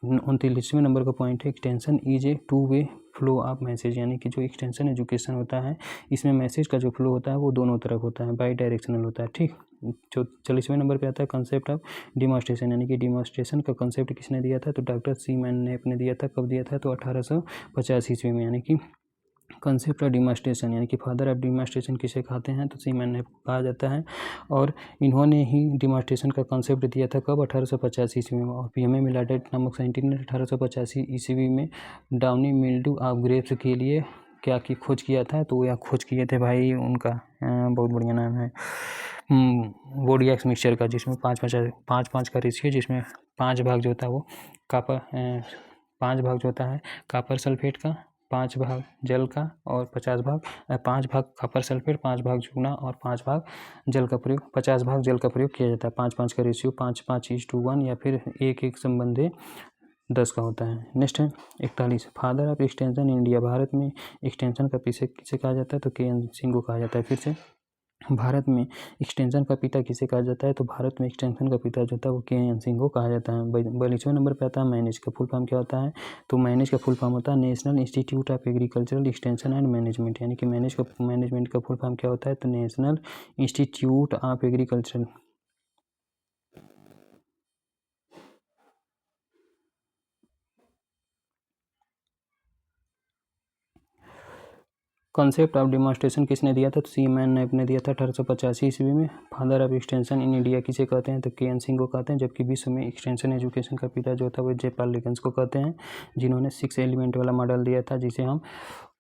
39वें नंबर का पॉइंट है extension is a two way flow of message, यानी कि जो एक्सटेंशन एजुकेशन होता है, इसमें मैसेज का जो फ्लो होता है वो दोनों तरफ होता है, बाई डायरेक्शनल होता है। ठीक, 40वें नंबर पे आता है कंसेप्ट ऑफ डिमॉन्स्ट्रेशन, यानी कि डिमॉन्स्ट्रेशन का कंसेप्ट किसने दिया था, तो डॉक्टर सीमैन ने अपने दिया था। कब दिया था, तो 1850 ईस्वी में। यानी कि कंसेप्ट ऑफ डिमॉन्स्ट्रेशन, यानी कि फादर ऑफ डिमॉन्स्ट्रेशन किसे कहते हैं, तो सीमैन ने कहा जाता है, और इन्होंने ही डिमॉन्स्ट्रेशन का कंसेप्ट दिया था। कब, 1885 ईस्वी में। और PMA मिलाडेट नामक साइंटिस्ट ने 1885 ईस्वी में डाउनी मिल्ड्यू ऑफ ग्रेप्स के लिए क्या की खोज किया था, तो यह खोज किए थे भाई, उनका बहुत बढ़िया नाम है बोडियक्स मिक्सचर का, जिसमें 5 का रेशियो, जिसमें 5 भाग जो होता है वो कापर 5 भाग जो होता है कापर सल्फेट का, 5 भाग जल का, और 5 भाग कॉपर सल्फेट, 5 भाग चूना और 5 भाग जल का प्रयोग, 50 भाग जल का प्रयोग किया जाता है। 5 का रेशियो 5:1 या फिर 1 संबंधी 10 का होता है। नेक्स्ट है 41 father of extension India. Bharat में एक्सटेंशन का पीछे किसे कहा जाता है, तो KN सिंह को कहा जाता है। फिर से भारत में एक्सटेंशन का पिता किसे कहा जाता है, तो भारत में एक्सटेंशन का पिता जो था वो KN सिंह को कहा जाता है। 42वें नंबर पे आता है मैनेज का फुल फॉर्म क्या होता है, तो मैनेज का फुल फॉर्म होता है national institute of agricultural extension and management, यानी कि मैनेजमेंट का फुल फॉर्म क्या होता है, तो national institute of agricultural concept of demonstration किसने दिया था, तो सीमैन ने अपने दिया था 1885 ईस्वी में। Father of extension in India किसे कहते हैं, तो KN सिंह को कहते हैं। जबकि विश्व में एक्सटेंशन एजुकेशन का पिता जो था वो जयपाल लिगंस को कहते हैं, जिन्होंने 6 एलिमेंट वाला मॉडल दिया था, जिसे हम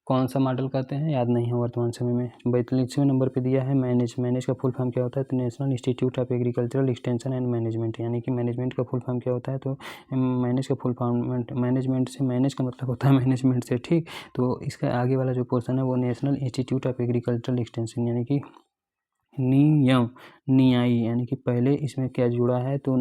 कौन सा मॉडल कहते हैं याद नहीं है वर्तमान समय में। 42वें नंबर पे दिया है मैनेज का फुल फॉर्म क्या होता है, तो national institute of agricultural extension and management, यानी कि मैनेजमेंट का फुल फॉर्म क्या होता है, तो मैनेज का फुल फॉर्म मैनेजमेंट से, मैनेज का मतलब होता है मैनेजमेंट से। ठीक, तो इसका आगे वाला जो पोर्शन है वो national institute of agricultural extension, यानी कि नियाई, यानी कि पहले इसमें क्या जुड़ा है, तो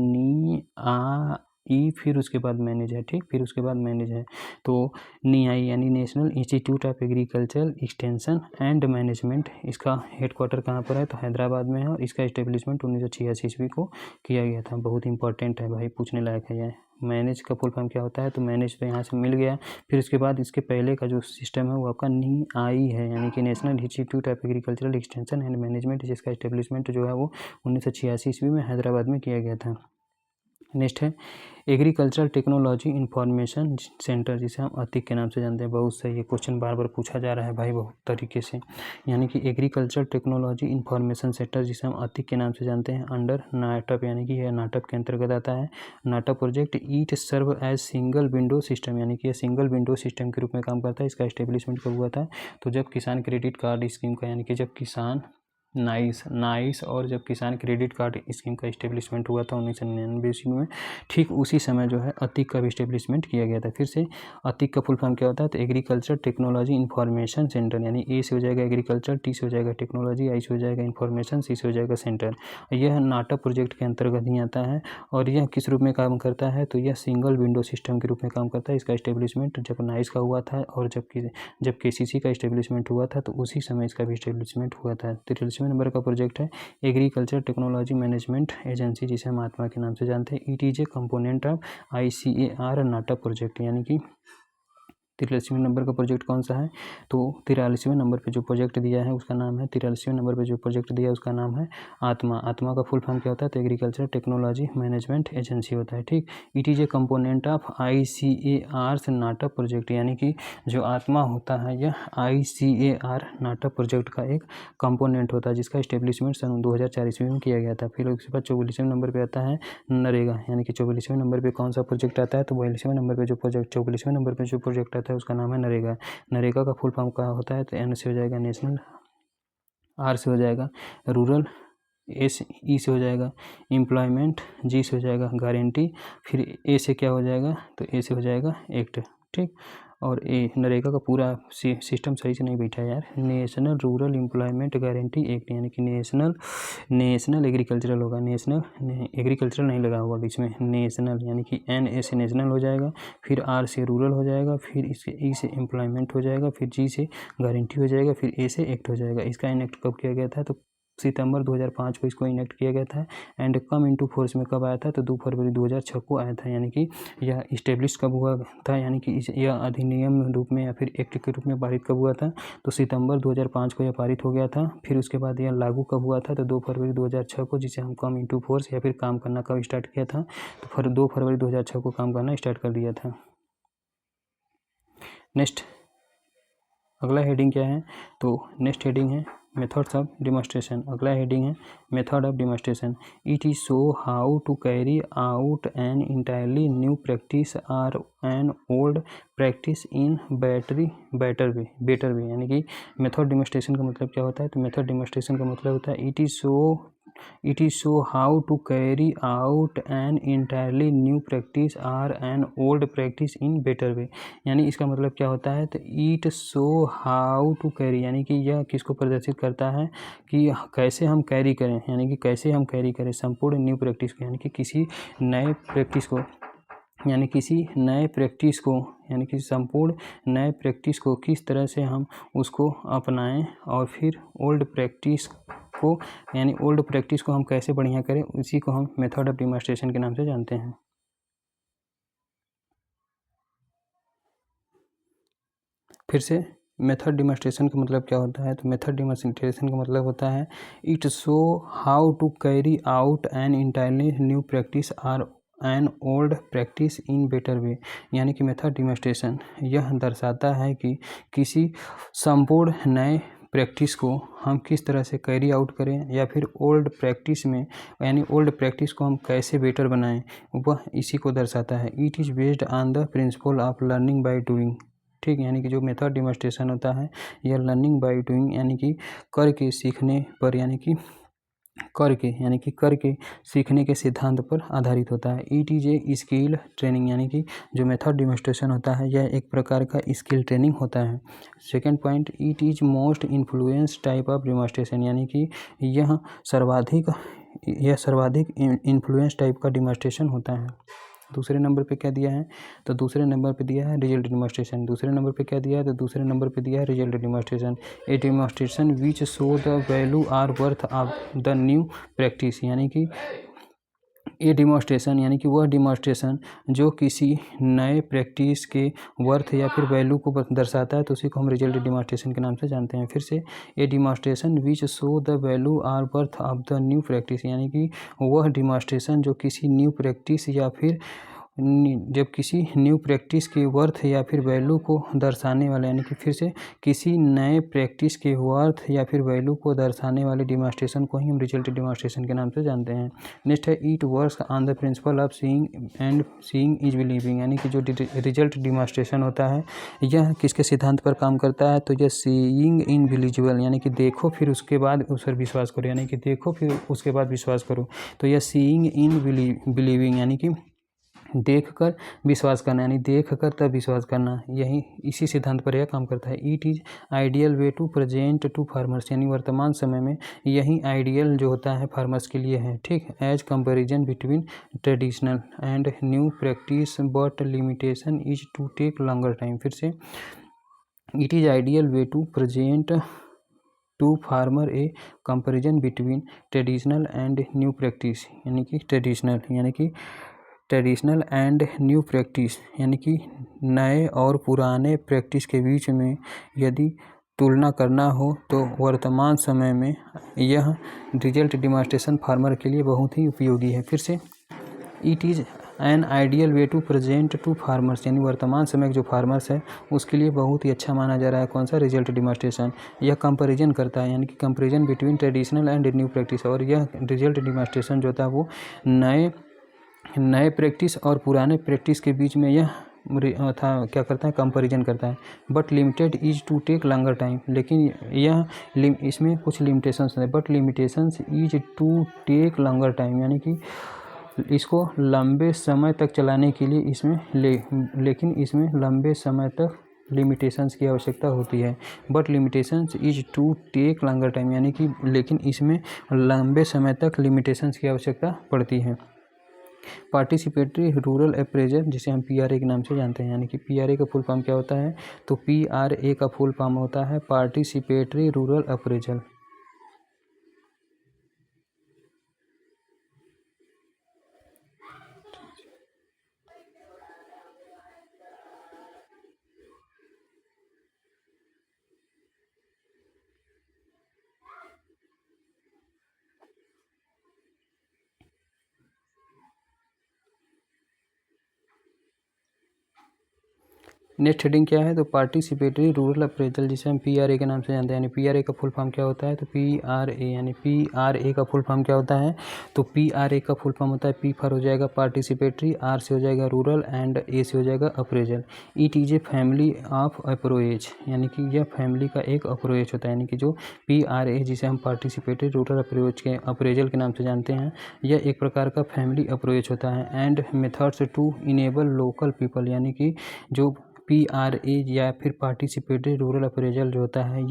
ई फिर उसके बाद मैनेज है, ठीक, फिर उसके बाद मैनेज है। तो NIAI यानी national institute of agriculture extension and management, इसका हेडक्वार्टर कहाँ पर है, तो हैदराबाद में है, और इसका इस्टेब्लिशमेंट 1986 ईस्वी को किया गया था। बहुत इंपॉर्टेंट है भाई, पूछने लायक है यह। मैनेज का फुल फॉर्म क्या होता है, तो मैनेज तो यहाँ से मिल गया। फिर उसके बाद इसके पहले का जो सिस्टम है वो आपका NIAI है, यानी कि national institute of agricultural extension and management, जिसका इस्टेब्लिशमेंट जो है वो 1986 ईस्वी में हैदराबाद में किया गया था। नेक्स्ट है एग्रीकल्चरल टेक्नोलॉजी इंफॉर्मेशन सेंटर, जिसे हम अतिक के नाम से जानते हैं। बहुत सही, ये क्वेश्चन बार बार पूछा जा रहा है भाई बहुत तरीके से, यानी कि एग्रीकल्चरल टेक्नोलॉजी इंफॉर्मेशन सेंटर, जिसे हम अतिक के नाम से जानते हैं, अंडर नाटप, यानी कि यह नाटप के अंतर्गत आता है। नाटप project it serve as single window system, यानी कि यह सिंगल विंडो सिस्टम के रूप में काम करता है। इसका एस्टेब्लिशमेंट कब हुआ था, तो जब किसान क्रेडिट कार्ड स्कीम का, यानी कि जब किसान नाइस और जब किसान क्रेडिट कार्ड स्कीम का इस्टेब्लिशमेंट हुआ था 1999 ईस्वी में, ठीक उसी समय जो है अतिक का भी इस्टेब्लिशमेंट किया गया था। फिर से अतिक का फुल फॉर्म क्या होता है, तो एग्रीकल्चर टेक्नोलॉजी इंफॉर्मेशन सेंटर, यानी ए से हो जाएगा एग्रीकल्चर, टी से हो जाएगा टेक्नोलॉजी, आई से हो जाएगा इंफॉर्मेशन, सी से हो जाएगा सेंटर। यह नाटप प्रोजेक्ट के अंतर्गत ही आता है, और यह किस रूप में काम करता है, तो यह सिंगल विंडो सिस्टम के रूप में काम करता है। इसका इस्टेब्लिशमेंट जब नाइस का हुआ था, और जब KCC का इस्टेब्लिशमेंट हुआ था, तो उसी समय इसका भी इस्टेब्लिशमेंट हुआ था। 43वें नंबर का प्रोजेक्ट है एग्रीकल्चर टेक्नोलॉजी मैनेजमेंट एजेंसी, जिसे हम आत्मा के नाम से जानते हैं। It is a component of ICAR NATP project, यानी कि 43वें नंबर का प्रोजेक्ट कौन सा है, तो 43वें नंबर पे जो प्रोजेक्ट दिया है उसका नाम है, 43वें नंबर पे जो प्रोजेक्ट दिया है उसका नाम है आत्मा। आत्मा का फुल फॉर्म क्या होता है, तो एग्रीकल्चर टेक्नोलॉजी मैनेजमेंट एजेंसी होता है, ठीक। It is a component of ICAR NATP project, यानी कि जो आत्मा होता है यह ICAR नाटप प्रोजेक्ट का एक कंपोनेंट होता है, जिसका इस्टेब्लिशमेंट सन 2004 ईस्वी में किया गया था। फिर उसके बाद 44वें नंबर पर आता है नरेगा, यानी कि 44वें नंबर पर कौन सा प्रोजेक्ट आता है, तो 42वें नंबर पर जो प्रोजेक्ट 44वें नंबर पर जो प्रोजेक्ट है उसका नाम है नरेगा। नरेगा का फुल फॉर्म क्या होता है, तो N से हो जाएगा नेशनल, R से हो जाएगा रूरल, ई से हो जाएगा एम्प्लॉयमेंट, G से हो जाएगा गारंटी, फिर A से क्या हो जाएगा, तो A से हो जाएगा एक्ट, ठीक। और नरेगा का पूरा सिस्टम सही से नहीं बैठा है यार, national rural employment guarantee act, यानी कि नेशनल एग्रीकल्चरल होगा, नेशनल एग्रीकल्चरल नहीं लगा हुआ बीच में, नेशनल, यानी कि NA से नेशनल हो जाएगा, फिर R से रूरल हो जाएगा, फिर इसके E से एम्प्लॉयमेंट हो जाएगा, फिर G से गारंटी हो जाएगा, फिर A से एक्ट हो जाएगा। इसका इनेक्ट कब किया गया था, तो सितंबर 2005 को इसको इनेक्ट किया गया था। एंड कम इनटू फोर्स में कब आया था, तो 2 फरवरी 2006 को आया था, यानी कि यह इस्टेब्लिश कब हुआ था, यानी कि यह अधिनियम रूप में या फिर एक्ट के रूप में पारित कब हुआ था, तो सितंबर 2005 को यह पारित हो गया था। फिर उसके बाद यह लागू कब हुआ था, तो 2 फरवरी 2006 को, जिसे हम कम इनटू फोर्स या फिर काम करना कब स्टार्ट किया था, तो 2 फरवरी 2006 को काम करना स्टार्ट कर दिया था। नेक्स्ट अगला हेडिंग क्या है, तो नेक्स्ट हेडिंग है मेथड्स ऑफ डिमॉन्स्ट्रेशन। अगला हेडिंग है method of demonstration. It is show how to carry out an entirely new practice or an old practice in better way, यानी कि मेथड डिमॉन्स्ट्रेशन का मतलब क्या होता है, तो मेथड डिमॉन्स्ट्रेशन का मतलब होता है it is show how to carry out an entirely new practice or an old practice in better way, यानी इसका मतलब क्या होता है, तो it show how to carry, यानी कि यह किसको प्रदर्शित करता है कि कैसे हम कैरी करें, यानी कि कैसे हम कैरी करें संपूर्ण न्यू प्रैक्टिस को, यानी कि किसी नए प्रैक्टिस को, यानी कि संपूर्ण नए प्रैक्टिस को किस तरह से हम उसको अपनाएं, और फिर ओल्ड प्रैक्टिस को हम कैसे बढ़िया करें, उसी को हम मेथड ऑफ डिमॉन्स्ट्रेशन के नाम से जानते हैं। फिर से मेथड डिमॉन्स्ट्रेशन का मतलब क्या होता है, तो मेथड डिमॉन्स्ट्रेशन का मतलब होता है it show how to carry out an entirely new practice or an old practice in better way, यानी कि मेथड डिमॉन्स्ट्रेशन यह दर्शाता है कि किसी संपूर्ण नए प्रैक्टिस को हम किस तरह से कैरी आउट करें, या फिर ओल्ड प्रैक्टिस में, यानी ओल्ड प्रैक्टिस को हम कैसे बेटर बनाएं, वह इसी को दर्शाता है। It is based on the principle of learning by doing, ठीक, यानी कि जो मेथड डिमॉन्स्ट्रेशन होता है यह लर्निंग बाय डूइंग, यानी कि करके सीखने पर, यानी कि करके सीखने के सिद्धांत पर आधारित होता है। It is a skill training, यानी कि जो मेथड डिमॉन्स्ट्रेशन होता है यह एक प्रकार का स्किल ट्रेनिंग होता है। Second point, it is most influence type of demonstration, यानी कि यह सर्वाधिक इन्फ्लुएंस टाइप का डिमॉन्स्ट्रेशन होता है। दूसरे नंबर पे क्या दिया है, तो दूसरे नंबर पे दिया है रिजल्ट डेमोंस्ट्रेशन। दूसरे नंबर पे क्या दिया है, तो दूसरे नंबर पे दिया है result demonstration. A demonstration which show the value or worth of the new practice, यानी कि ये डिमॉन्स्ट्रेशन यानी कि वह डिमॉन्स्ट्रेशन जो किसी नए प्रैक्टिस के वर्थ या फिर वैल्यू को दर्शाता है, तो उसी को हम रिजल्ट डिमॉन्स्ट्रेशन के नाम से जानते हैं। फिर से a demonstration which show the value or worth of the new practice, यानी कि वह डिमॉन्स्ट्रेशन जो किसी न्यू प्रैक्टिस या फिर जब किसी न्यू प्रैक्टिस के वर्थ या फिर वैल्यू को दर्शाने वाले, यानी कि फिर से किसी नए प्रैक्टिस के वर्थ या फिर वैल्यू को दर्शाने वाले डिमॉन्स्ट्रेशन को ही हम रिजल्ट डिमॉन्स्ट्रेशन के नाम से जानते हैं। नेक्स्ट है it works on the principle of seeing and seeing is believing, यानी कि जो रिजल्ट डिमॉन्स्ट्रेशन होता है यह किसके सिद्धांत पर काम करता है, तो यह सीइंग इन विजिबल, यानी कि देखो फिर उसके बाद उस पर विश्वास करो, यानी कि देखो फिर उसके बाद विश्वास करो। तो यह सीइंग इन बिलीविंग यानी कि देख कर विश्वास करना, यानी देख कर तब विश्वास करना, यही इसी सिद्धांत पर यह काम करता है। It is ideal way to present to farmers, यानी वर्तमान समय में यही आइडियल जो होता है फार्मर्स के लिए है, ठीक। As comparison between traditional and new practice but limitation is to take longer time. फिर से it is ideal way to present to farmer a comparison between traditional and new practice, यानी कि ट्रेडिशनल एंड न्यू प्रैक्टिस, यानी कि नए और पुराने practice के बीच में यदि तुलना करना हो तो वर्तमान समय में यह रिजल्ट डिमॉन्स्ट्रेशन फार्मर के लिए बहुत ही उपयोगी है। फिर से it is an ideal way to present to farmers, यानी वर्तमान समय के जो फार्मर्स है उसके लिए बहुत ही अच्छा माना जा रहा है कौन सा, रिजल्ट डिमॉन्स्ट्रेशन। यह कंपैरिजन करता है, यानी कि comparison between traditional and new practice, और यह रिजल्ट डिमॉन्स्ट्रेशन जो होता है वो नए प्रैक्टिस और पुराने प्रैक्टिस के बीच में यह क्या करता है, कंपैरिजन करता है। But limited is to take longer time, लेकिन यह इसमें कुछ लिमिटेशंस है। But limitations is to take longer time, यानी कि इसको लंबे समय तक चलाने के लिए लेकिन इसमें लंबे समय तक लिमिटेशंस की आवश्यकता होती है। But limitations is to take longer time, यानी कि लेकिन इसमें लंबे समय तक लिमिटेशंस की आवश्यकता पड़ती है। पार्टिसिपेटरी रूरल अप्रेजल, जिसे हम PRA के नाम से जानते हैं, यानी कि PRA का फुल फॉर्म क्या होता है, तो PRA का फुल फॉर्म होता है participatory rural appraisal. Next heading क्या है, तो पार्टिसिपेटरी रूरल अप्रेजल, जिसे हम PRA के नाम से जानते हैं, यानी PRA का फुल फॉर्म क्या होता है, तो PRA, यानी PRA का फुल फॉर्म क्या होता है, तो PRA का फुल फॉर्म होता है P फॉर हो जाएगा पार्टिसिपेटरी, R से हो जाएगा रूरल एंड A से हो जाएगा appraisal. It is a family of approach, यानी कि यह फैमिली का एक अप्रोच होता है, यानी कि जो PRA जिसे हम पार्टिसिपेटरी रूरल अप्रेजल के नाम से जानते हैं, यह एक प्रकार का फैमिली अप्रोच होता है। And methods to enable local people, यानी कि जो PRA या फिर पार्टिसिपेटरी रूरल अप्रेजल जो होता है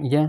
यह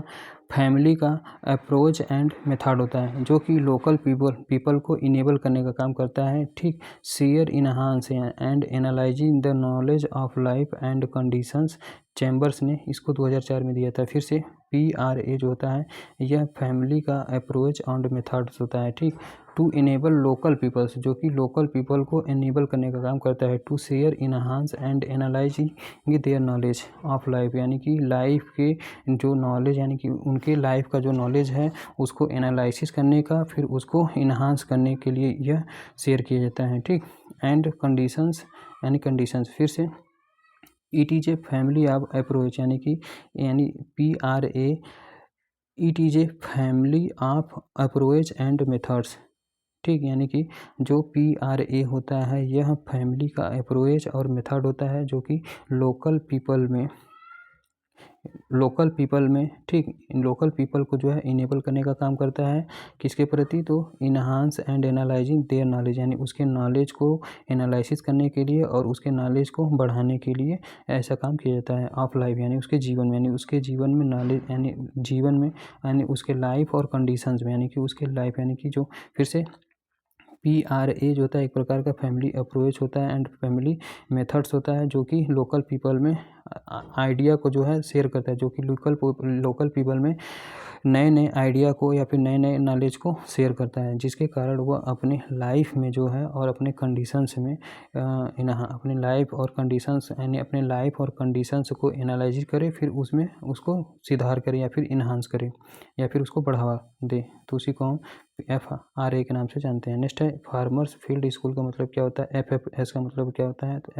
फैमिली का अप्रोच एंड मेथड होता है, जो कि लोकल पीपल को इनेबल करने का काम करता है, ठीक। Share enhance and analysing the knowledge of life and conditions, chambers ने इसको 2004 में दिया था। फिर से PRA जो होता है यह फैमिली का अप्रोच एंड मेथड्स होता है, ठीक। टू इनेबल लोकल पीपल्स, जो कि लोकल पीपल को इनेबल करने का काम करता है। To share enhance and analysing their knowledge of life, यानी कि लाइफ के जो नॉलेज, यानी कि उनके लाइफ का जो नॉलेज है उसको एनालिसिस करने का, फिर उसको इन्हांस करने के लिए यह शेयर किया जाता है, ठीक। एंड कंडीशंस, यानी कंडीशंस, फिर से it is a family of approach, यानी PRA it is a family of approach and methods, ठीक। यानी कि जो PRA होता है यह फैमिली का अप्रोच और मेथड होता है, जो कि लोकल पीपल में ठीक लोकल पीपल को जो है इनेबल करने का काम करता है, किसके प्रति, तो enhance and analysing their knowledge, यानी उसके नॉलेज को एनालिसिस करने के लिए और उसके नॉलेज को बढ़ाने के लिए ऐसा काम किया जाता है। ऑफ लाइफ, यानी उसके जीवन में, यानी उसके जीवन में नॉलेज, यानी जीवन में, यानी उसके लाइफ और कंडीशंस में, यानी कि उसके लाइफ, यानी कि जो फिर से PRA जो होता है एक प्रकार का फैमिली अप्रोच होता है एंड फैमिली मेथड्स होता है, जो कि लोकल पीपल में आइडिया को जो है शेयर करता है, जो कि लोकल पीपल में नए नए आइडिया को या फिर नए नए नॉलेज को शेयर करता है, जिसके कारण वह अपने लाइफ में जो है और अपने कंडीशंस में अपने लाइफ और कंडीशंस यानी अपने लाइफ और कंडीशंस को एनालाइज करे, फिर उसमें उसको सुधार करे या फिर इन्हांस करे या फिर उसको बढ़ावा दे। तो उसी को हम FRA के नाम से जानते हैं। नेक्स्ट है फार्मर्स फील्ड स्कूल का मतलब क्या होता है, FFS का मतलब क्या होता है, तो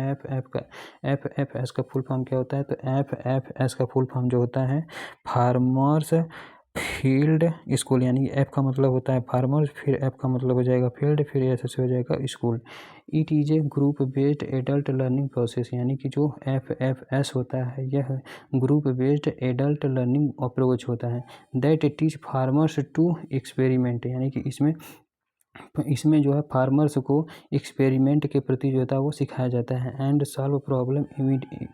FFS का फुल फॉर्म क्या होता है, तो FFS का फुल फॉर्म जो होता है फार्मर्स फील्ड स्कूल, यानी F का मतलब होता है फार्मर, फिर F का मतलब हो जाएगा फील्ड, फिर S से हो जाएगा school. It is a group based adult learning process, यानी कि जो FFS होता है यह group based adult learning approach होता है that teach farmers to experiment, यानी कि इसमें जो है फार्मर्स को एक्सपेरिमेंट के प्रति जो होता है वो सिखाया जाता है एंड सॉल्व प्रॉब्लम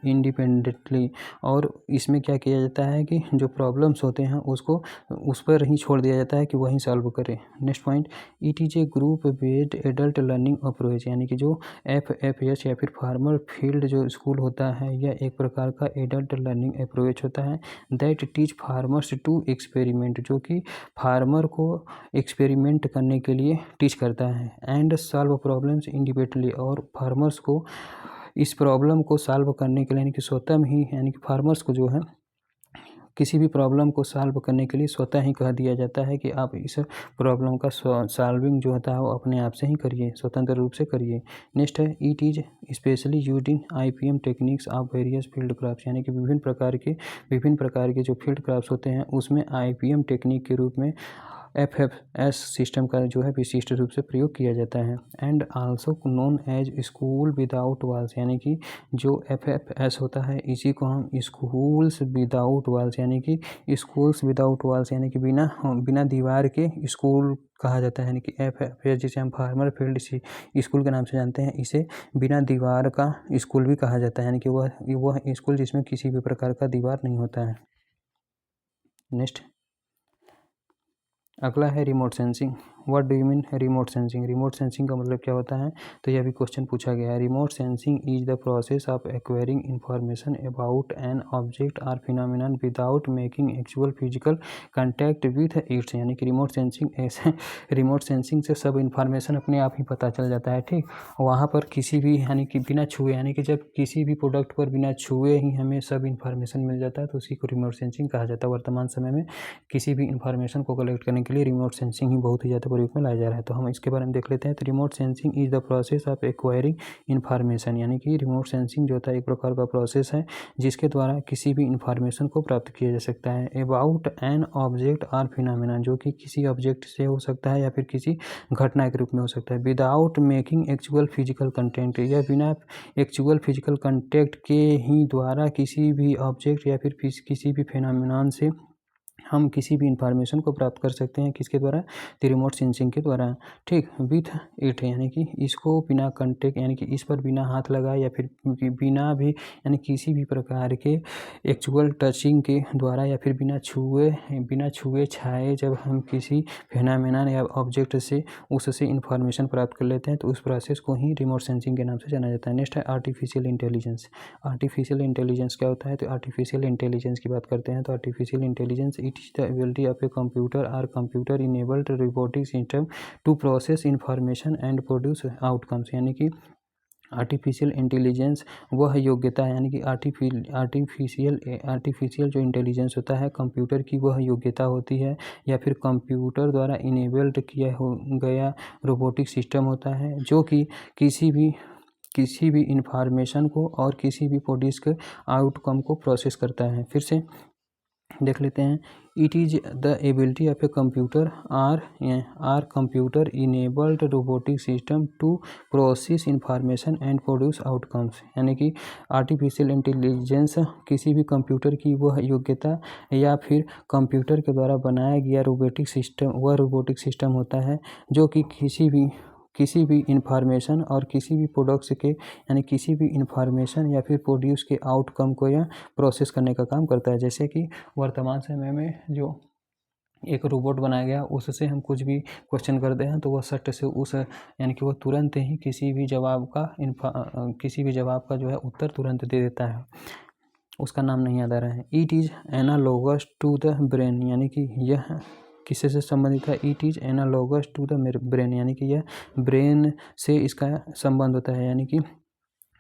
इंडिपेंडेंटली, और इसमें क्या किया जाता है कि जो प्रॉब्लम्स होते हैं उसको उस पर ही छोड़ दिया जाता है कि वही सॉल्व करे। Next point, it is a group based adult learning approach, यानी कि जो FFS या फिर फार्मर फील्ड जो स्कूल होता है यह एक प्रकार का एडल्ट लर्निंग अप्रोच होता है that teach farmers to experiment, जो कि फार्मर को एक्सपेरिमेंट करने के लिए टीच करता है एंड सॉल्व प्रॉब्लम्स इंडिपेंडेंटली, और फार्मर्स को इस प्रॉब्लम को सॉल्व करने के लिए यानी कि स्वतः ही, यानी कि फार्मर्स को जो है किसी भी प्रॉब्लम को सॉल्व करने के लिए स्वतः ही कह दिया जाता है कि आप इस प्रॉब्लम का सॉल्विंग जो होता है वो अपने आप से ही करिए, स्वतंत्र रूप से करिए। नेक्स्ट है it is specially used in IPM techniques of various field crafts, यानी कि विभिन्न प्रकार के जो फील्ड क्राफ्ट्स होते हैं उसमें IPM टेक्निक के रूप में FFS सिस्टम का जो है विशिष्ट रूप से प्रयोग किया जाता है and also known as school without walls, यानी कि जो FFS होता है इसी को हम स्कूल्स विदाउट वॉल्स यानी कि बिना दीवार के स्कूल कहा जाता है, यानी कि FFS जिसे हम फार्मर फील्ड स्कूल के नाम से जानते हैं इसे बिना दीवार का स्कूल भी कहा जाता है, यानी कि वह स्कूल जिसमें किसी भी प्रकार का दीवार नहीं होता है। नेक्स्ट अगला है remote sensing. What do you mean remote sensing? Remote sensing का मतलब क्या होता है, तो यह भी क्वेश्चन पूछा गया है। Remote sensing is the process of acquiring information about an object or phenomenon without making actual physical contact with its, यानी कि रिमोट सेंसिंग से सब इन्फॉर्मेशन अपने आप ही पता चल जाता है, ठीक। वहाँ पर किसी भी यानी कि बिना छुए, यानी कि जब किसी भी प्रोडक्ट पर बिना छुए ही हमें सब इन्फॉर्मेशन मिल जाता है तो उसी को रिमोट सेंसिंग कहा जाता है। वर्तमान समय में किसी भी इन्फॉर्मेशन को कलेक्ट करने के लिए रिमोट सेंसिंग ही बहुत ही ज़्यादा प्रयोग में लाया जा रहा है। तो हम इसके बारे में देख लेते हैं। तो remote sensing is the process of acquiring information, यानी कि रिमोट सेंसिंग जो होता है एक प्रकार का प्रोसेस है जिसके द्वारा किसी भी इन्फॉर्मेशन को प्राप्त किया जा सकता है अबाउट एन ऑब्जेक्ट और फिनोमिना, जो कि किसी ऑब्जेक्ट से हो सकता है या फिर किसी घटना के रूप में हो सकता है। Without making actual physical content, या बिना एक्चुअल फिजिकल कंटेक्ट के ही द्वारा किसी भी ऑब्जेक्ट या फिर किसी भी फिनोमिनन से हम किसी भी इंफॉर्मेशन को प्राप्त कर सकते हैं, किसके द्वारा, तो रिमोट सेंसिंग के द्वारा, ठीक। विथ इट, यानी कि इसको बिना कंटेक्ट, यानी कि इस पर बिना हाथ लगाए या फिर बिना भी यानी किसी भी प्रकार के एक्चुअल टचिंग के द्वारा या फिर बिना छुए छाए जब हम किसी फिनोमेनन या ऑब्जेक्ट से उससे इंफॉर्मेशन प्राप्त कर लेते हैं तो उस प्रोसेस को ही रिमोट सेंसिंग के नाम से जाना जाता है। नेक्स्ट है आर्टिफिशियल इंटेलिजेंस। आर्टिफिशियल इंटेलिजेंस क्या होता है, तो आर्टिफिशियल इंटेलिजेंस की बात करते हैं। तो artificial intelligence it is the ability of a computer or computer enabled robotic system to process information and produce outcomes, यानी कि आर्टिफिशियल इंटेलिजेंस वह योग्यता है, यानी कि आर्टिफिशियल जो इंटेलिजेंस होता है कंप्यूटर की वह योग्यता होती है या फिर कंप्यूटर द्वारा इनेबल्ड किया गया रोबोटिक सिस्टम होता है जो कि किसी भी इंफॉर्मेशन को और किसी भी प्रोड्यूस के आउटकम को प्रोसेस करता है। फिर से देख लेते हैं। It is the ability of a computer or computer enabled robotic system to process information and produce outcomes, यानी कि आर्टिफिशियल इंटेलिजेंस किसी भी कंप्यूटर की वह योग्यता या फिर कंप्यूटर के द्वारा बनाया गया रोबोटिक सिस्टम होता है जो कि किसी भी इंफॉर्मेशन और किसी भी प्रोडक्ट्स के यानी किसी भी इंफॉर्मेशन या फिर प्रोड्यूस के आउटकम को यह प्रोसेस करने का काम करता है। जैसे कि वर्तमान समय में जो एक रोबोट बनाया गया, उससे हम कुछ भी क्वेश्चन करते हैं तो वह सट से उस यानी कि वह तुरंत ही किसी भी जवाब का जो है उत्तर तुरंत दे देता है। उसका नाम नहीं याद आ रहा है। It is analogous to the brain, यानी कि यह किससे से संबंधित है? It is analogous to the brain, यानी कि यह ब्रेन से इसका संबंध होता है। यानी कि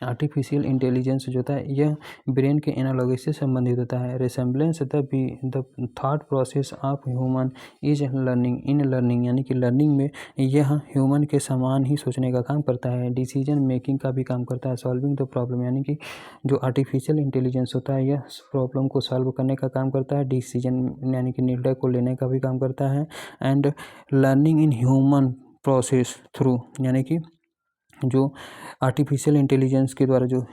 आर्टिफिशियल इंटेलिजेंस जो होता है यह ब्रेन के एनालॉगी से संबंधित होता है। Resemblance the thought process of human is learning in learning, यानी कि लर्निंग में यह ह्यूमन के समान ही सोचने का काम करता है। डिसीजन मेकिंग का भी काम करता है। सॉल्विंग द प्रॉब्लम, यानी कि जो आर्टिफिशियल इंटेलिजेंस होता है यह प्रॉब्लम को सॉल्व करने का काम करता है। डिसीजन यानी कि निर्णय को लेने का भी काम करता है। And learning in human process through, यानी कि जो आर्टिफिशियल इंटेलिजेंस के द्वारा जो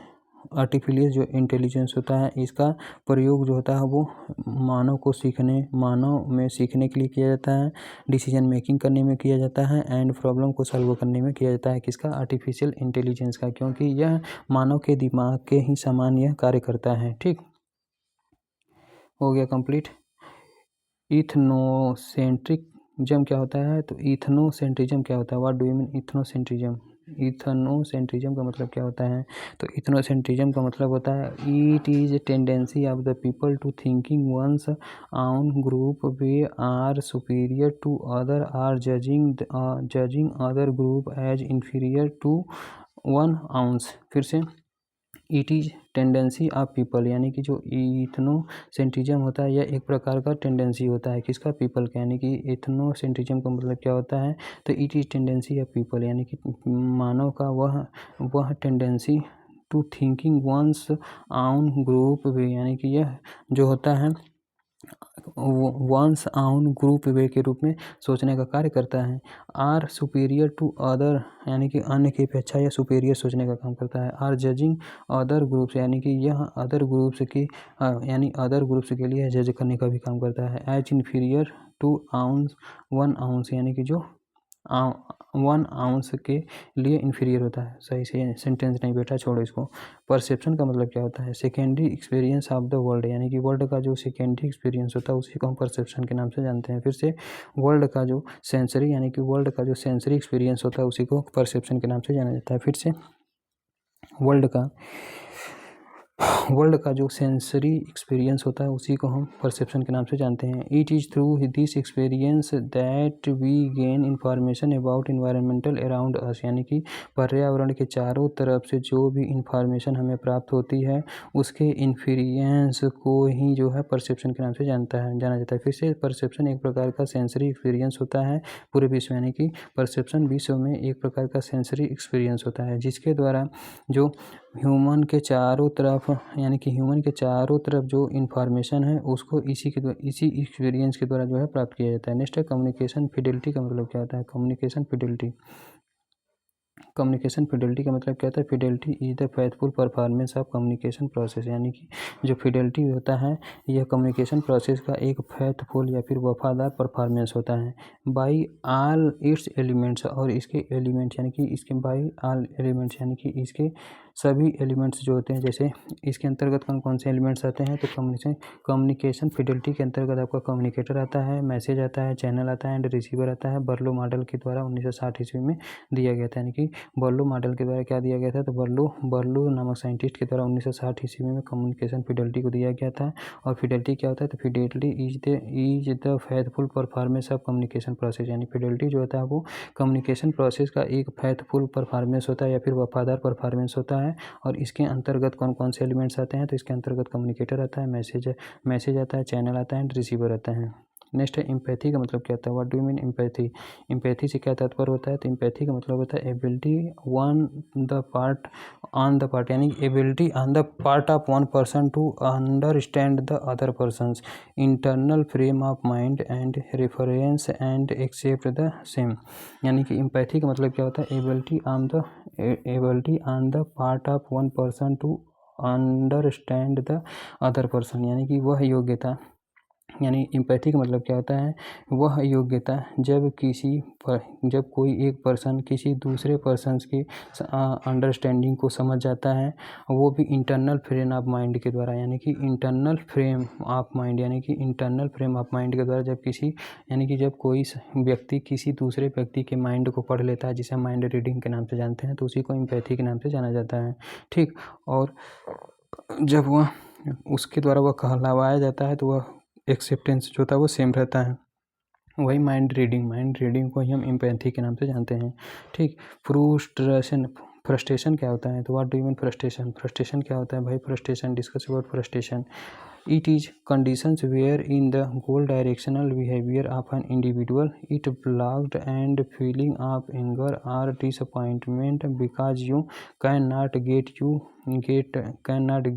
आर्टिफिशियल जो इंटेलिजेंस होता है इसका प्रयोग जो होता है वो मानव में सीखने के लिए किया जाता है, डिसीजन मेकिंग करने में किया जाता है एंड प्रॉब्लम को सॉल्व करने में किया जाता है। किसका? आर्टिफिशियल इंटेलिजेंस का, क्योंकि यह मानव के दिमाग के ही समान यह कार्य करता है। ठीक हो गया कंप्लीट। इथनोसेंट्रिज्म क्या होता है? तो इथनोसेंट्रिज्म क्या होता है? What do you mean ethnocentrism? Ethnocentrism का मतलब क्या होता है? तो इथनोसेंट्रिज्म का मतलब होता है it is tendency of the people to thinking one's own group we are superior to other or judging other group as inferior to one owns. फिर से, it is tendency of people, यानी कि जो इथनोसेंट्रिज्म होता है यह एक प्रकार का टेंडेंसी होता है। किसका? पीपल का। यानी कि इथनोसेंट्रिज्म का मतलब क्या होता है? तो it is tendency of people, यानी कि मानव का वह tendency to thinking one's own group way, यानी कि यह जो होता है वंस ऑन ग्रुप वे के रूप में सोचने का कार्य करता है। आर सुपीरियर टू अदर, यानी कि अन्य की अपेक्षा यह सुपीरियर सोचने का काम करता है। आर जजिंग अदर ग्रुप्स, यानी कि यह अदर ग्रुप्स की अदर ग्रुप्स के लिए जज करने का भी काम करता है। As inferior to owns one owns, यानी कि जो 1 आउंस के लिए इन्फीरियर होता है। सही से सेंटेंस नहीं बैठा, छोड़ो इसको। परसेप्शन का मतलब क्या होता है? Secondary experience of the world, यानी कि वर्ल्ड का जो सेकेंडरी एक्सपीरियंस होता है उसी को हम परसेप्शन के नाम से जानते हैं। फिर से, वर्ल्ड का जो सेंसरी यानी कि वर्ल्ड का जो सेंसरी एक्सपीरियंस होता है उसी को परसेप्शन के नाम से जाना जाता है। फिर से, वर्ल्ड का जो सेंसरी एक्सपीरियंस होता है उसी को हम परसेप्शन के नाम से जानते हैं। It is through this experience that we gain information about environmental around us, यानी कि पर्यावरण के चारों तरफ से जो भी इंफॉर्मेशन हमें प्राप्त होती है उसके इन्फीरियंस को ही जो है परसेप्शन के नाम से जाना जाता है। फिर से, परसेप्शन एक प्रकार का सेंसरी एक्सपीरियंस होता है पूरे विश्व, यानी कि परसेप्शन विश्व में एक प्रकार का सेंसरी एक्सपीरियंस होता है जिसके द्वारा जो ह्यूमन के चारों तरफ जो इन्फॉर्मेशन है उसको इसी एक्सपीरियंस के द्वारा जो है प्राप्त किया जाता है। नेक्स्ट है कम्युनिकेशन फिडेलिटी का मतलब क्या होता है? कम्युनिकेशन फिडेलिटी का मतलब क्या होता है? Fidelity is the faithful performance of communication process, यानी कि जो फिडेलिटी होता है यह कम्युनिकेशन प्रोसेस का एक फेथफुल या फिर वफादार परफॉर्मेंस होता है। बाई ऑल इट्स एलिमेंट्स, और इसके एलिमेंट्स यानी कि इसके बाई ऑल एलिमेंट्स यानी कि इसके सभी एलिमेंट्स जो होते हैं, जैसे इसके अंतर्गत कौन कौन से एलिमेंट्स आते हैं? तो कम्युनिकेशन फिडेलिटी के अंतर्गत आपका कम्युनिकेटर आता है, मैसेज आता है, चैनल आता है एंड रिसीवर आता है। बर्लो मॉडल के द्वारा 1960 ईस्वी में दिया गया था, यानी कि बर्लो मॉडल के द्वारा क्या दिया गया था? तो बर्लो नामक साइंटिस्ट के द्वारा 1960 ईस्वी में कम्युनिकेशन फिडेलिटी को दिया गया था। और फिडेलिटी क्या होता है? तो Fidelity is the faithful performance of communication process, यानी फिडेलिटी जो होता है वो कम्युनिकेशन प्रोसेस का एक फेथफुल परफॉर्मेंस होता है या फिर वफादार परफॉर्मेंस होता है। और इसके अंतर्गत कौन कौन से एलिमेंट्स आते हैं? तो इसके अंतर्गत कम्युनिकेटर आता है, मैसेज आता है, चैनल आता है एंड रिसीवर आता है। नेक्स्ट है एम्पैथी का मतलब क्या होता है? What do you mean empathy? Empathy से क्या तात्पर्य होता है? तो एम्पैथी का मतलब होता है एबिलिटी ऑन द पार्ट यानी ability on the part of one person to understand the other person's internal frame of mind and reference and accept the same. यानी कि एम्पैथी का मतलब क्या होता है? Ability on the part of one person to understand the other person, यानी कि वह योग्यता यानी एम्पैथी का मतलब क्या होता है, वह योग्यता जब कोई एक पर्सन किसी दूसरे पर्सन की अंडरस्टैंडिंग को समझ जाता है, वो भी इंटरनल फ्रेम ऑफ माइंड के द्वारा, यानी कि इंटरनल फ्रेम ऑफ माइंड के द्वारा जब कोई व्यक्ति किसी दूसरे व्यक्ति के माइंड को पढ़ लेता है, जिसे हम माइंड रीडिंग के नाम से जानते हैं, तो उसी को एम्पैथी के नाम से जाना जाता है। ठीक, और जब वह उसके द्वारा वह कहलावाया जाता है तो वह एक्सेप्टेंस जो होता है वो सेम रहता है। वही माइंड रीडिंग को ही हम एम्पैथी के नाम से जानते हैं। ठीक, फ्रस्ट्रेशन क्या होता है, तो what do you mean frustration क्या होता है भाई? Frustration, discuss about frustration. It is conditions where in the goal directional behavior of an individual it blocked and feeling of anger or disappointment because you cannot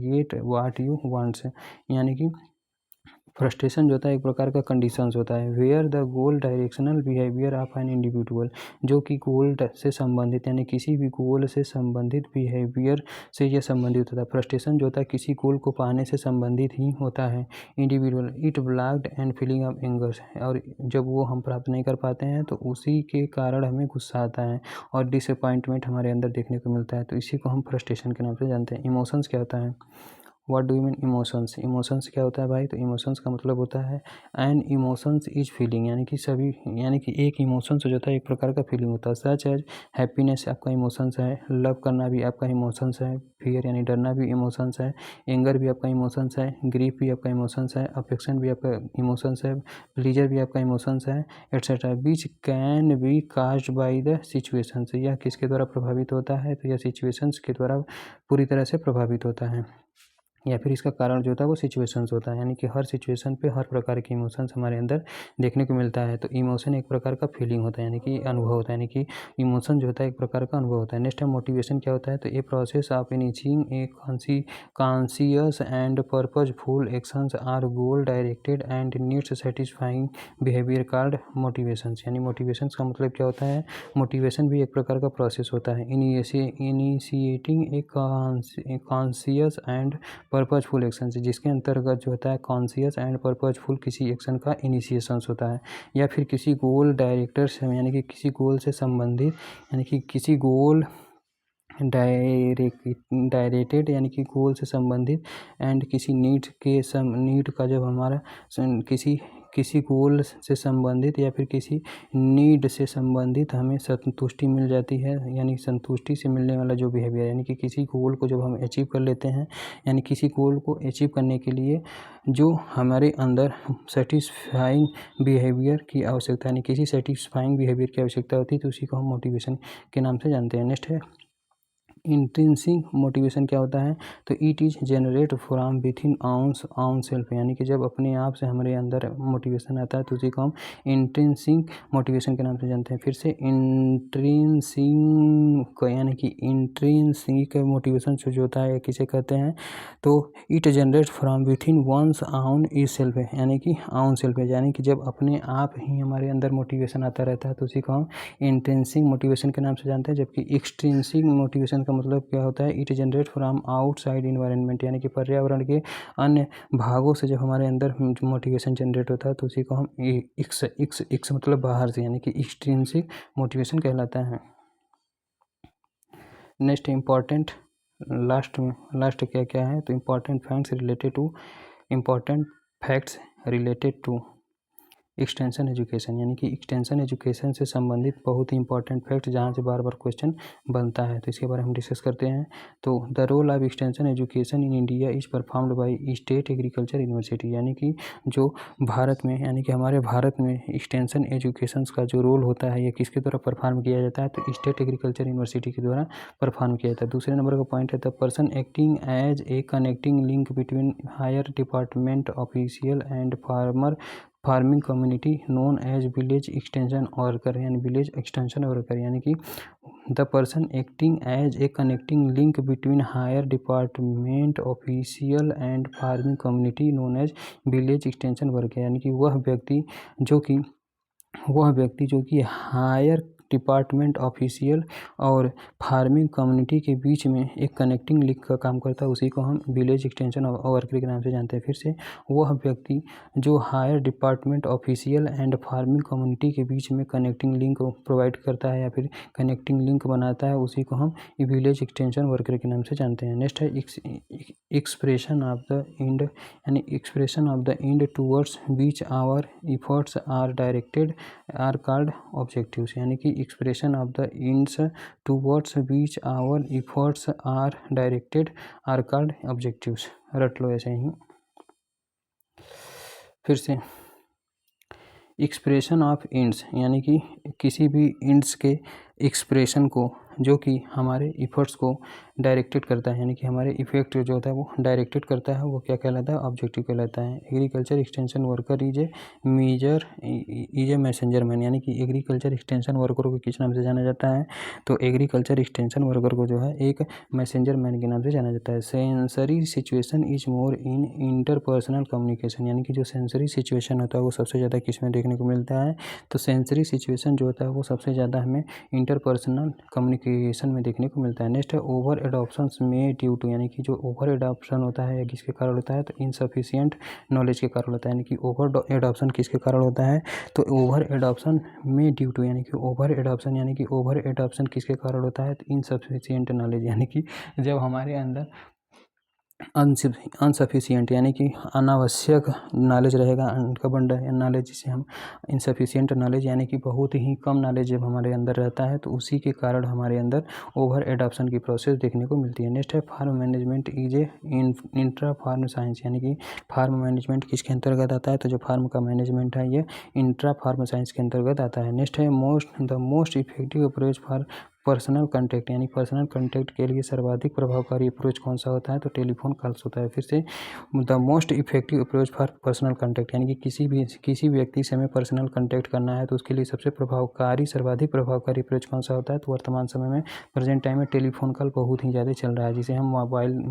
get what you want। यानी कि frustration जो होता है एक प्रकार का conditions होता है, where the goal directional behaviour of an individual, जो कि गोल से संबंधित, यानी किसी भी गोल से संबंधित बिहेवियर से यह संबंधित होता है। फ्रस्ट्रेशन जो होता है किसी गोल को पाने से संबंधित ही होता है। Individual it blocked and feeling of anger, और जब वो हम प्राप्त नहीं कर पाते हैं तो उसी के कारण हमें गुस्सा आता है और डिसअपॉइंटमेंट हमारे अंदर देखने को मिलता है, तो इसी को हम फ्रस्ट्रेशन के नाम से जानते हैं। इमोशंस क्या होता है, what do you mean emotions क्या होता है भाई? तो इमोशंस का मतलब होता है एन इमोशंस इज फीलिंग, यानी कि एक इमोशंस जो होता है एक प्रकार का फीलिंग होता है। सच एज हैप्पीनेस आपका इमोशंस है, लव करना भी आपका इमोशंस है, फियर यानी डरना भी इमोशंस है, एंगर भी आपका इमोशंस है, ग्रीफ भी आपका इमोशंस है, अफेक्शन भी आपका इमोशंस है, प्लीजर भी आपका इमोशंस है, etcetera, which can be caused by the situations. यह किसके द्वारा प्रभावित होता है? तो यह सिचुएशंस के द्वारा पूरी तरह से प्रभावित होता है, या फिर इसका कारण जो होता है वो सिचुएशंस होता है। यानी कि हर सिचुएशन पे हर प्रकार के इमोशंस हमारे अंदर देखने को मिलता है। तो इमोशन एक प्रकार का फीलिंग होता है, यानी कि अनुभव होता है, यानी कि इमोशन जो होता है एक प्रकार का अनुभव होता है। नेक्स्ट है मोटिवेशन क्या होता है, तो a process of initiating a conscious and purposeful actions or goal directed and needs satisfying behaviour called motivations. यानी मोटिवेशंस का मतलब क्या होता है, मोटिवेशन भी एक प्रकार का प्रोसेस होता है। Initiating a conscious and purposeful action से, जिसके अंतर्गत जो होता है कॉन्शियस एंड पर्पजफुल किसी एक्शन का इनिशिएशंस होता है, या फिर किसी गोल डायरेक्टर से, यानी कि किसी गोल से संबंधित, यानी कि किसी गोल डायरेक्टेड यानी कि गोल से संबंधित एंड किसी नीड का जब हमारा किसी गोल से संबंधित या फिर किसी नीड से संबंधित हमें संतुष्टि मिल जाती है, यानी संतुष्टि से मिलने वाला जो बिहेवियर, यानी कि किसी गोल को जब हम अचीव कर लेते हैं, यानी किसी गोल को अचीव करने के लिए जो हमारे अंदर सेटिस्फाइंग बिहेवियर की आवश्यकता, यानी किसी सेटिस्फाइंग बिहेवियर की आवश्यकता होती है, तो उसी को हम मोटिवेशन के नाम से जानते हैं। नेक्स्ट है इंट्रिंसिक मोटिवेशन क्या होता है, तो it is generate from with इन आउन सेल्फ, यानी कि जब अपने आप से हमारे अंदर मोटिवेशन आता है तो उसी को हम इंट्रिंसिक मोटिवेशन के नाम से जानते हैं। फिर से इंट्रिंसिक यानी कि इंट्रिंसिक मोटिवेशन जो होता है किसे कहते हैं, तो it generate from within one's own ई सेल्फ, यानी कि आउन सेल्फ, यानी कि जब अपने आप ही हमारे अंदर मोटिवेशन आता रहता है तो उसी को हम इंट्रिंसिक मोटिवेशन के नाम से जानते हैं। जबकि एक्सट्रिंसिक मोटिवेशन का मतलब क्या होता है, it generate from outside environment, यानी कि पर्यावरण के अन्य भागों से जब हमारे अंदर मोटिवेशन जनरेट होता है तो उसी को हम एक्स मतलब बाहर से, यानी कि एक्सट्रिंसिक मोटिवेशन कहलाता है। नेक्स्ट इम्पॉर्टेंट लास्ट क्या क्या है, तो important facts related to extension education, यानी कि एक्सटेंशन एजुकेशन से संबंधित बहुत ही इंपॉर्टेंट फैक्ट जहाँ से बार बार क्वेश्चन बनता है, तो इसके बारे में हम डिस्कस करते हैं। तो the role of extension education in India is performed by state agriculture university, यानी कि जो भारत में, यानी कि हमारे भारत में एक्सटेंशन एजुकेशन का जो रोल होता है ये किसके द्वारा परफॉर्म किया जाता है, तो स्टेट एग्रीकल्चर यूनिवर्सिटी के द्वारा परफॉर्म किया जाता है। दूसरे नंबर का पॉइंट है the person acting as a connecting link between higher department official and farming community known as village extension worker, यानी विलेज एक्सटेंशन वर्कर, यानी कि the person acting as a connecting link between higher department official and farming community known as village extension worker, यानी कि वह व्यक्ति जो कि higher department official और फार्मिंग कम्युनिटी के बीच में एक कनेक्टिंग लिंक का काम करता है, उसी को हम विलेज एक्सटेंशन वर्कर के नाम से जानते हैं। फिर से वह व्यक्ति जो higher department official and farming community के बीच में कनेक्टिंग लिंक प्रोवाइड करता है या फिर कनेक्टिंग लिंक बनाता है, उसी को हम विलेज एक्सटेंशन वर्कर के नाम से जानते हैं। नेक्स्ट है एक्सप्रेशन ऑफ द एंड, यानी expression of the end towards which our efforts are directed are called objectives, यानी कि expression of the ends towards which our efforts are directed are called objectives. रट लो ऐसे ही। फिर से expression of ends, यानी कि किसी भी एंड्स के एक्सप्रेशन को जो कि हमारे इफ़र्ट्स को डायरेक्टेड करता है, यानी कि हमारे इफेक्ट जो होता है वो डायरेक्टेड करता है, वो क्या कहलाता है? ऑब्जेक्टिव कहलाता है। Agriculture extension worker is a messenger man, यानी कि एग्रीकल्चर एक्सटेंशन वर्कर को किस नाम से जाना जाता है? तो एग्रीकल्चर एक्सटेंशन वर्कर को जो है एक मैसेंजर मैन के नाम से जाना जाता है। Sensory situation is more in interpersonal communication, यानी कि जो सेंसरी सिचुएशन होता है वो सबसे ज़्यादा किस में देखने को मिलता है? तो सेंसरी सिचुएशन जो होता है वो सबसे ज़्यादा हमें इंटरपर्सनल कम्युनिकेशन में देखने को मिलता है। नेक्स्ट है ओवर एडॉप्शन में ड्यू टू, यानी कि जो ओवर एडॉप्शन होता है किसके कारण होता है? तो इनसफिशिएंट नॉलेज के कारण होता है, यानी कि ओवर एडॉप्शन किसके कारण होता है? तो ओवर एडॉप्शन में ड्यू टू, यानी कि ओवर एडॉप्शन, यानी कि ओवर एडॉप्शन किसके कारण होता है? तो इनसफिशिएंट नॉलेज, यानी कि जब हमारे अंदर अनसफिशिएंट यानी कि अनावश्यक नॉलेज रहेगा, अनकबंड नॉलेज जिसे हम इनसफिशिएंट नॉलेज, यानी कि बहुत ही कम नॉलेज जब हमारे अंदर रहता है तो उसी के कारण हमारे अंदर ओवर एडॉप्शन की प्रोसेस देखने को मिलती है। नेक्स्ट है farm management is a intra farm science, यानी कि फार्म मैनेजमेंट किसके अंतर्गत आता है? तो जो फार्म का मैनेजमेंट है ये इंट्रा फार्म साइंस के अंतर्गत आता है। नेक्स्ट है the most effective approach for personal contact, यानी पर्सनल कॉन्टैक्ट के लिए सर्वाधिक प्रभावकारी अप्रोच कौन सा होता है? तो टेलीफोन कॉल्स होता है। फिर से the most effective approach for personal contact, यानी कि किसी व्यक्ति से हमें पर्सनल कॉन्टैक्ट करना है तो उसके लिए सबसे प्रभावकारी सर्वाधिक प्रभावकारी अप्रोच कौन सा होता है? तो वर्तमान समय में प्रेजेंट टाइम में टेलीफोन कॉल बहुत ही ज़्यादा चल रहा है, जिसे हम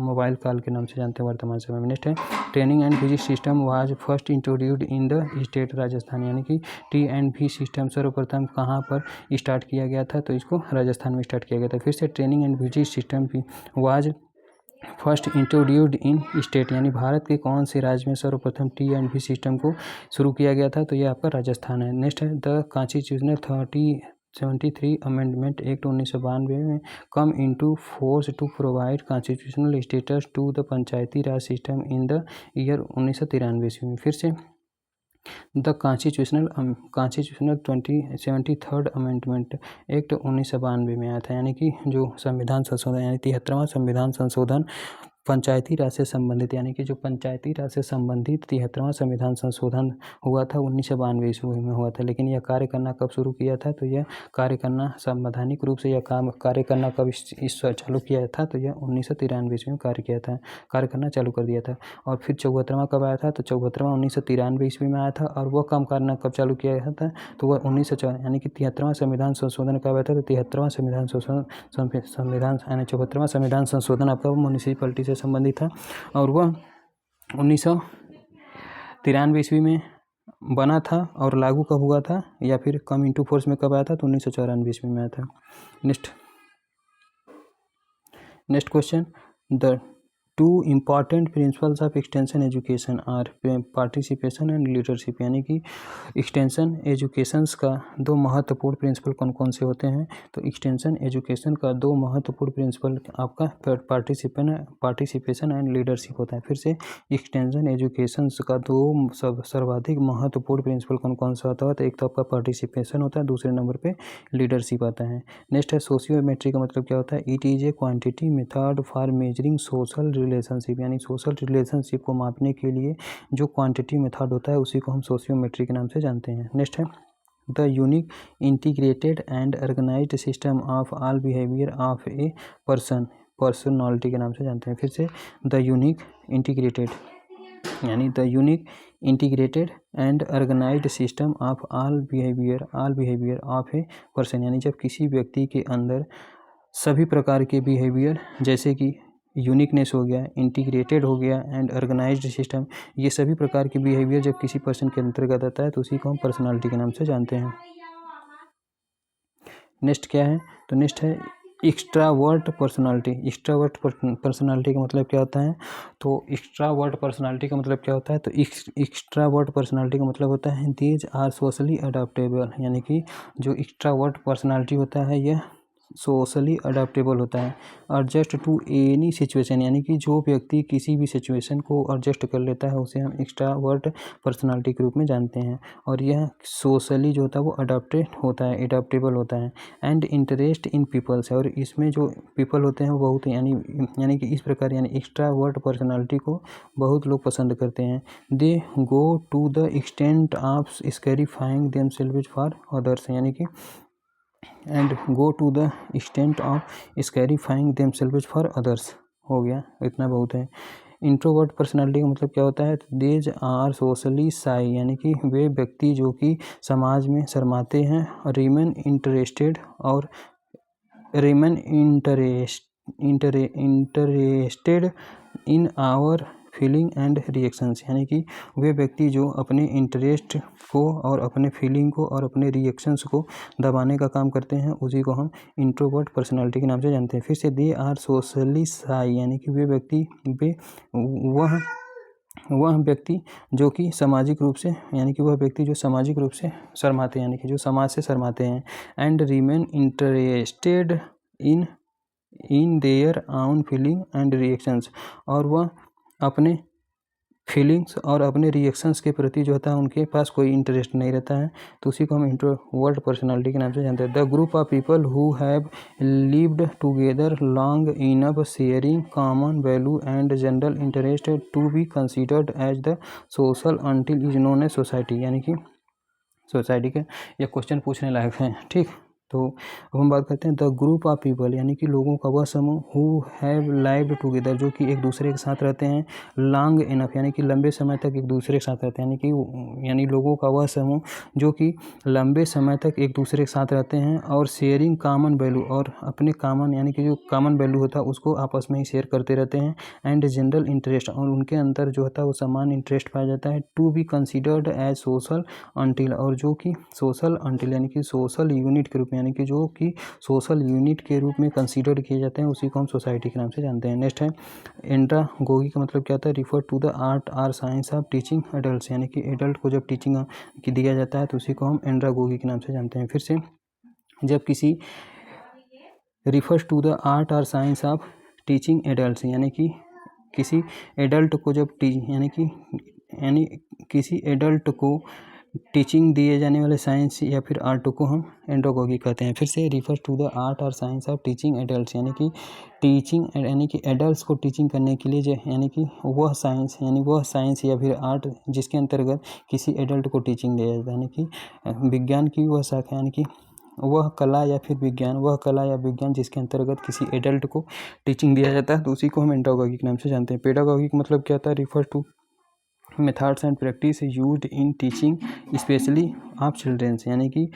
मोबाइल कॉल के नाम से जानते हैं वर्तमान समय में। नेक्स्ट है training and visit system was first introduced in the state Rajasthan, यानी कि TNV सिस्टम सर्वप्रथम कहाँ पर स्टार्ट किया गया था? तो इसको राजस्थान में स्टार्ट किया गया था। फिर से ट्रेनिंग एंड विजिट सिस्टम भी was first introduced in state, यानी भारत के कौन से राज्य में सर्वप्रथम TNV सिस्टम को शुरू किया गया था? तो ये आपका राजस्थान है। नेक्स्ट है द कॉन्स्टिट्यूशनल 73 अमेंडमेंट एक्ट 1992 में come into force to provide constitutional status to the Panchayati Raj system in the year 1993 ईस्वी में। फिर से the constitutional 73rd amendment act 1992 में आया था, यानी कि जो संविधान संशोधन यानी 73वां संविधान संशोधन पंचायती राज से संबंधित, यानी कि जो पंचायती राज से संबंधित 73वां संविधान संशोधन हुआ था 1992 ईस्वी में हुआ था। लेकिन यह कार्य करना कब शुरू किया था? तो यह कार्य करना संवैधानिक रूप से यह कार्य करना कब इस चालू किया था? तो यह 1993 ईस्वी में कार्य करना चालू कर दिया था। और फिर 74वां कब आया था? तो 74वां 1993 ईस्वी में आया था। और वह काम करना कब चालू किया था? तो वह 1904 यानी कि 73वां संविधान संशोधन कब आया था? तो 73वां संविधान यानी 74वां संविधान संशोधन आपका म्यूनिसिपैलिटी से संबंधित था और वह 1993 ईस्वी में बना था। और लागू कब हुआ था या फिर कम इंटू फोर्स में कब आया था? तो 1994 ईस्वी में आया था। Next question, the two important principles of extension education are participation and leadership, यानी कि एक्सटेंशन एजुकेशंस का दो महत्वपूर्ण प्रिंसिपल कौन कौन से होते हैं? तो एक्सटेंशन एजुकेशन का दो महत्वपूर्ण प्रिंसिपल आपका पार्टिसिपेशन एंड लीडरशिप होता है। फिर से एक्सटेंशन एजुकेशंस का दो सर्वाधिक महत्वपूर्ण प्रिंसिपल कौन कौन सा होता है? तो एक तो आपका पार्टिसिपेशन होता है, दूसरे नंबर पर लीडरशिप आता है। नेक्स्ट है सोशियोमेट्री का मतलब क्या होता है? It is A quantity method for measuring social relationship, यानी सोशल रिलेशनशिप को मापने के लिए जो क्वांटिटी मेथड होता है उसी को हम सोशियोमेट्री के नाम से जानते हैं। नेक्स्ट है the unique integrated and organised system of all behaviour of a personality के नाम से जानते हैं। फिर से the unique integrated and organised system of all behaviour of a person, यानी जब किसी व्यक्ति के अंदर सभी प्रकार के बिहेवियर जैसे कि यूनिकनेस हो गया, इंटीग्रेटेड हो गया एंड ऑर्गेनाइज्ड सिस्टम, ये सभी प्रकार के बिहेवियर जब किसी पर्सन के अंतर्गत आता है तो उसी को हम पर्सनालिटी के नाम से जानते हैं। नेक्स्ट क्या है, तो नेक्स्ट है एक्स्ट्रावर्ट पर्सनालिटी। एक्स्ट्रावर्ट पर्सनालिटी का मतलब क्या होता है, तो एक्स्ट्रावर्ट पर्सनालिटी का मतलब क्या होता है, तो एक्स्ट्रावर्ट पर्सनालिटी का मतलब होता है दीज आर सोशली अडाप्टेबल, यानी कि जो एक्स्ट्रावर्ट पर्सनालिटी होता है यह सोशली अडाप्टेबल होता है। एडजस्ट टू एनी सिचुएशन, यानी कि जो व्यक्ति किसी भी सिचुएशन को एडजस्ट कर लेता है उसे हम एक्स्ट्रावर्ट पर्सनालिटी के रूप में जानते हैं। और यह सोशली जो होता है वो अडाप्टेड होता है, एडाप्टेबल होता है। एंड इंटरेस्ट इन पीपल्स, और इसमें जो पीपल होते हैं वो बहुत यानी कि इस प्रकार यानी एक्स्ट्रावर्ट पर्सनालिटी को बहुत लोग पसंद करते हैं। They go to the extent of scarifying themselves for others, यानी कि and go to the extent of scarifying themselves for others. हो गया, इतना बहुत है। इंट्रोवर्ट पर्सनालिटी का मतलब क्या होता है, देज आर सोशली साई, यानी कि वे व्यक्ति जो कि समाज में शर्माते हैं। रिमेन इंटरेस्टेड और remain interested in our feeling and reactions, यानी कि वे व्यक्ति जो अपने इंटरेस्ट को और अपने फीलिंग को और अपने रिएक्शंस को दबाने का काम करते हैं उसी को हम इंट्रोवर्ट पर्सनालिटी के नाम से जानते हैं। फिर से दे आर सोशली साई, यानी कि वह व्यक्ति जो कि सामाजिक रूप से, यानी कि वह व्यक्ति जो सामाजिक रूप से शर्माते हैं, यानी कि जो समाज से शर्माते हैं। And remain interested in their own feeling and reactions, और वह अपने फीलिंग्स और अपने रिएक्शंस के प्रति जो होता है उनके पास कोई इंटरेस्ट नहीं रहता है, तो उसी को हम इंट्रोवर्ट पर्सनालिटी के नाम से जानते हैं। The group of people who have lived together long enough sharing common value and general interest to be considered as the social unit is known as society, यानी कि सोसाइटी के ये क्वेश्चन पूछने लायक हैं। ठीक, तो अब हम बात करते हैं द ग्रुप ऑफ पीपल, यानी कि लोगों का वह समूह हु हैव लाइव्ड टुगेदर, जो कि एक दूसरे के साथ रहते हैं। लॉन्ग इनफ, यानी कि लंबे समय तक एक दूसरे के साथ रहते हैं, यानी लोगों का वह समूह जो कि लंबे समय तक एक दूसरे के साथ रहते हैं। और शेयरिंग कॉमन वैल्यू, और अपने कॉमन यानी कि जो कॉमन वैल्यू होता है उसको आपस में ही शेयर करते रहते हैं। एंड जनरल इंटरेस्ट, और उनके अंदर जो होता है वो समान इंटरेस्ट पाया जाता है। To be considered as social unit, और जो कि सोशल अंटिल यानी कि सोशल यूनिट के रूप में, यानी कि जो कि सोशल यूनिट के रूप में कंसीडर किए जाते हैं उसी को हम सोसाइटी के नाम से जानते हैं। नेक्स्ट है एंड्रागोगी का मतलब क्या होता है, refer to the art or science of teaching adult, यानी कि एडल्ट को जब टीचिंग की दिया जाता है तो उसी को हम एंड्रागोगी के नाम से जानते हैं। फिर से जब किसी refers to the art or science of teaching adult, यानी कि किसी एडल्ट को जब यानी किसी एडल्ट को टीचिंग दिए जाने वाले साइंस या फिर आर्ट को हम एंड्रागोगी कहते हैं। फिर से रिफर्स टू द आर्ट और साइंस ऑफ टीचिंग एडल्ट्स, यानी कि टीचिंग यानी कि एडल्ट्स को टीचिंग करने के लिए यानी कि वह साइंस या फिर आर्ट जिसके अंतर्गत किसी एडल्ट को टीचिंग दिया जाता है, यानी कि विज्ञान की वह शाखा, यानी कि वह कला या विज्ञान जिसके अंतर्गत किसी एडल्ट को टीचिंग दिया जाता है तो उसी को हम एंड्रागोगी के नाम से जानते हैं। पेडागोगी का मतलब क्या होता है, refer to methods and practice used in teaching specially of childrens, यानी कि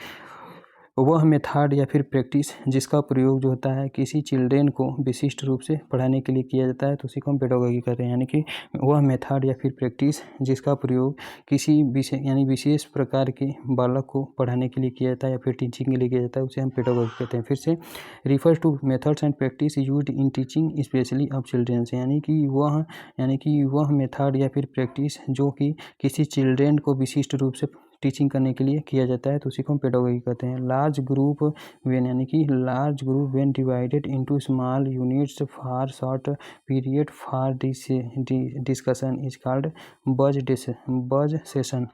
वह मेथड या फिर प्रैक्टिस जिसका प्रयोग जो होता है किसी चिल्ड्रेन को विशिष्ट रूप से पढ़ाने के लिए किया जाता है तो उसी को हम पेडागोगी कहते हैं। यानी कि वह मेथड या फिर प्रैक्टिस जिसका प्रयोग किसी विशेष प्रकार के बालक को पढ़ाने के लिए किया जाता है या फिर टीचिंग के लिए किया जाता है उसे हम पेडागोगी कहते हैं। फिर से refers to methods and practice used in teaching specially of childrens, यानी कि वह मेथड या फिर प्रैक्टिस जो कि किसी चिल्ड्रेन को विशिष्ट रूप से टीचिंग करने के लिए किया जाता है तो उसी को हम पेडागोगी कहते हैं। Large group when divided into small units for short period for discussion is called बज सेशन।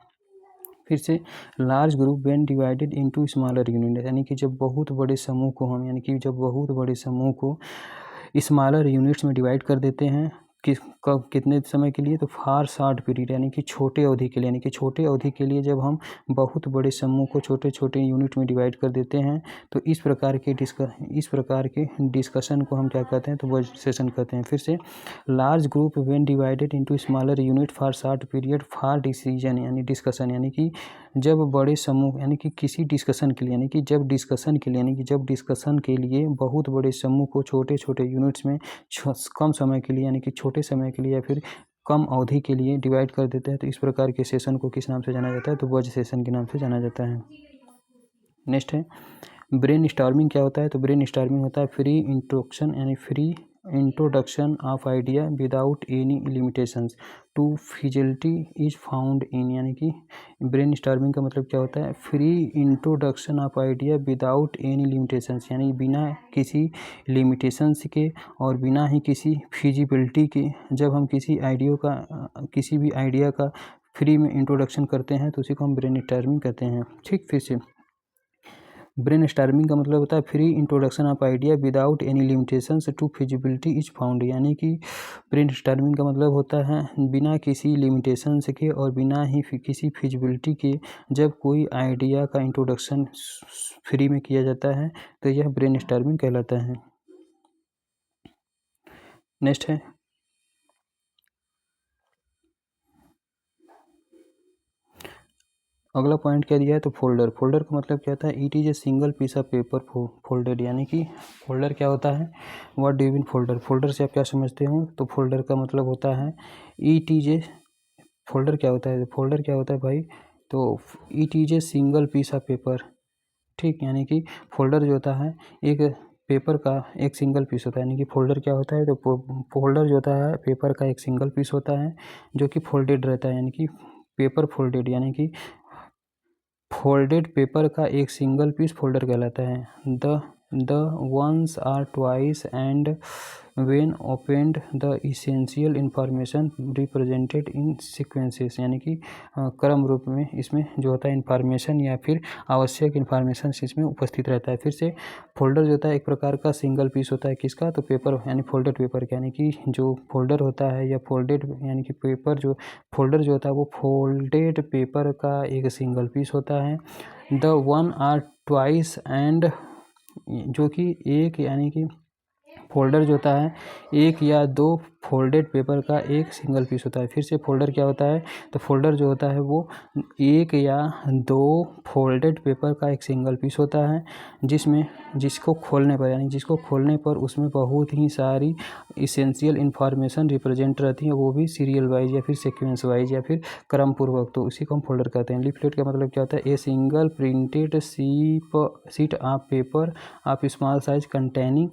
फिर से large group when divided into smaller unit, यानी कि जब बहुत बड़े समूह को स्मॉलर यूनिट्स में डिवाइड कर देते हैं कितने समय के लिए, तो फॉर शॉर्ट पीरियड, यानी कि छोटे अवधि के लिए जब हम बहुत बड़े समूह को छोटे छोटे यूनिट में डिवाइड कर देते हैं तो इस प्रकार के डिस्कशन को हम क्या कहते हैं, तो बज सेशन कहते हैं। फिर से large group when divided into smaller unit for short period for decision यानी डिस्कशन, यानी कि जब बड़े समूह यानी कि किसी डिस्कशन के लिए जब डिस्कशन के लिए बहुत बड़े समूह को छोटे छोटे यूनिट्स में कम समय के लिए यानी कि छोटे समय के लिए या फिर कम अवधि के लिए डिवाइड कर देते हैं तो इस प्रकार के सेशन को किस नाम से जाना जाता है, तो बज सेशन के नाम से जाना जाता है। नेक्स्ट है ब्रेन स्टॉर्मिंग क्या होता है? तो ब्रेन स्टॉर्मिंग होता है फ्री इंट्रोडक्शन यानी free introduction of idea without any limitations to feasibility is found in, यानी कि ब्रेन स्टॉर्मिंग का मतलब क्या होता है? Free introduction of idea without any limitations, यानी बिना किसी लिमिटेशंस के और बिना ही किसी फिजिबिलिटी के जब हम किसी किसी भी आइडिया का फ्री में इंट्रोडक्शन करते हैं तो उसी को हम ब्रेन स्टॉर्मिंग कहते हैं। ठीक, फिर से ब्रेन स्टॉर्मिंग का मतलब होता है free introduction of idea without any limitations to feasibility is found, यानी कि ब्रेन स्टॉर्मिंग का मतलब होता है बिना किसी लिमिटेशंस के और बिना ही किसी फिजिबिलिटी के जब कोई आइडिया का इंट्रोडक्शन फ्री में किया जाता है तो यह ब्रेन स्टॉर्मिंग कहलाता है। नेक्स्ट है अगला पॉइंट क्या दिया है? तो फोल्डर। फोल्डर का मतलब क्या होता है? It is a single piece of paper folded, यानी कि फोल्डर क्या होता है? What do you mean folder? Folder से आप क्या समझते हो? तो फोल्डर का मतलब होता है इट इज ए, फोल्डर क्या होता है? फोल्डर क्या होता है भाई? तो it is a single piece of paper. ठीक, यानी कि फोल्डर जो होता है एक पेपर का एक सिंगल पीस होता है, यानी कि फोल्डर क्या होता है? तो फोल्डर जो होता है पेपर का एक सिंगल पीस होता है जो कि फोल्डेड रहता है, यानी कि पेपर फोल्डेड, यानी कि फोल्डेड पेपर का एक सिंगल पीस फोल्डर कहलाता है। The once or twice and when opened the essential information represented in sequences, यानी कि क्रम रूप में इसमें जो होता है इंफॉर्मेशन या फिर आवश्यक इंफॉर्मेशन इसमें उपस्थित रहता है। फिर से फोल्डर जो होता है एक प्रकार का सिंगल पीस होता है किसका? तो पेपर यानी फोल्डेड पेपर का, यानी कि जो फोल्डर होता है या फोल्डेड यानी कि पेपर जो फोल्डर जो होता है वो फोल्डेड पेपर का एक सिंगल पीस होता है। The one or twice and, जो कि एक यानी कि फोल्डर जो होता है एक या दो फोल्डेड पेपर का एक सिंगल पीस होता है। फिर से फोल्डर क्या होता है? तो फोल्डर जो होता है वो एक या दो फोल्डेड पेपर का एक सिंगल पीस होता है जिसको खोलने पर यानी जिसको खोलने पर उसमें बहुत ही सारी इसेंशियल इन्फॉर्मेशन रिप्रेजेंट रहती है, वो भी सीरियल वाइज या फिर सीक्वेंस वाइज या फिर क्रम पूर्वक, तो उसी को हम फोल्डर कहते हैं। लीफलेट का मतलब क्या होता है? A single printed sheet of paper of small size containing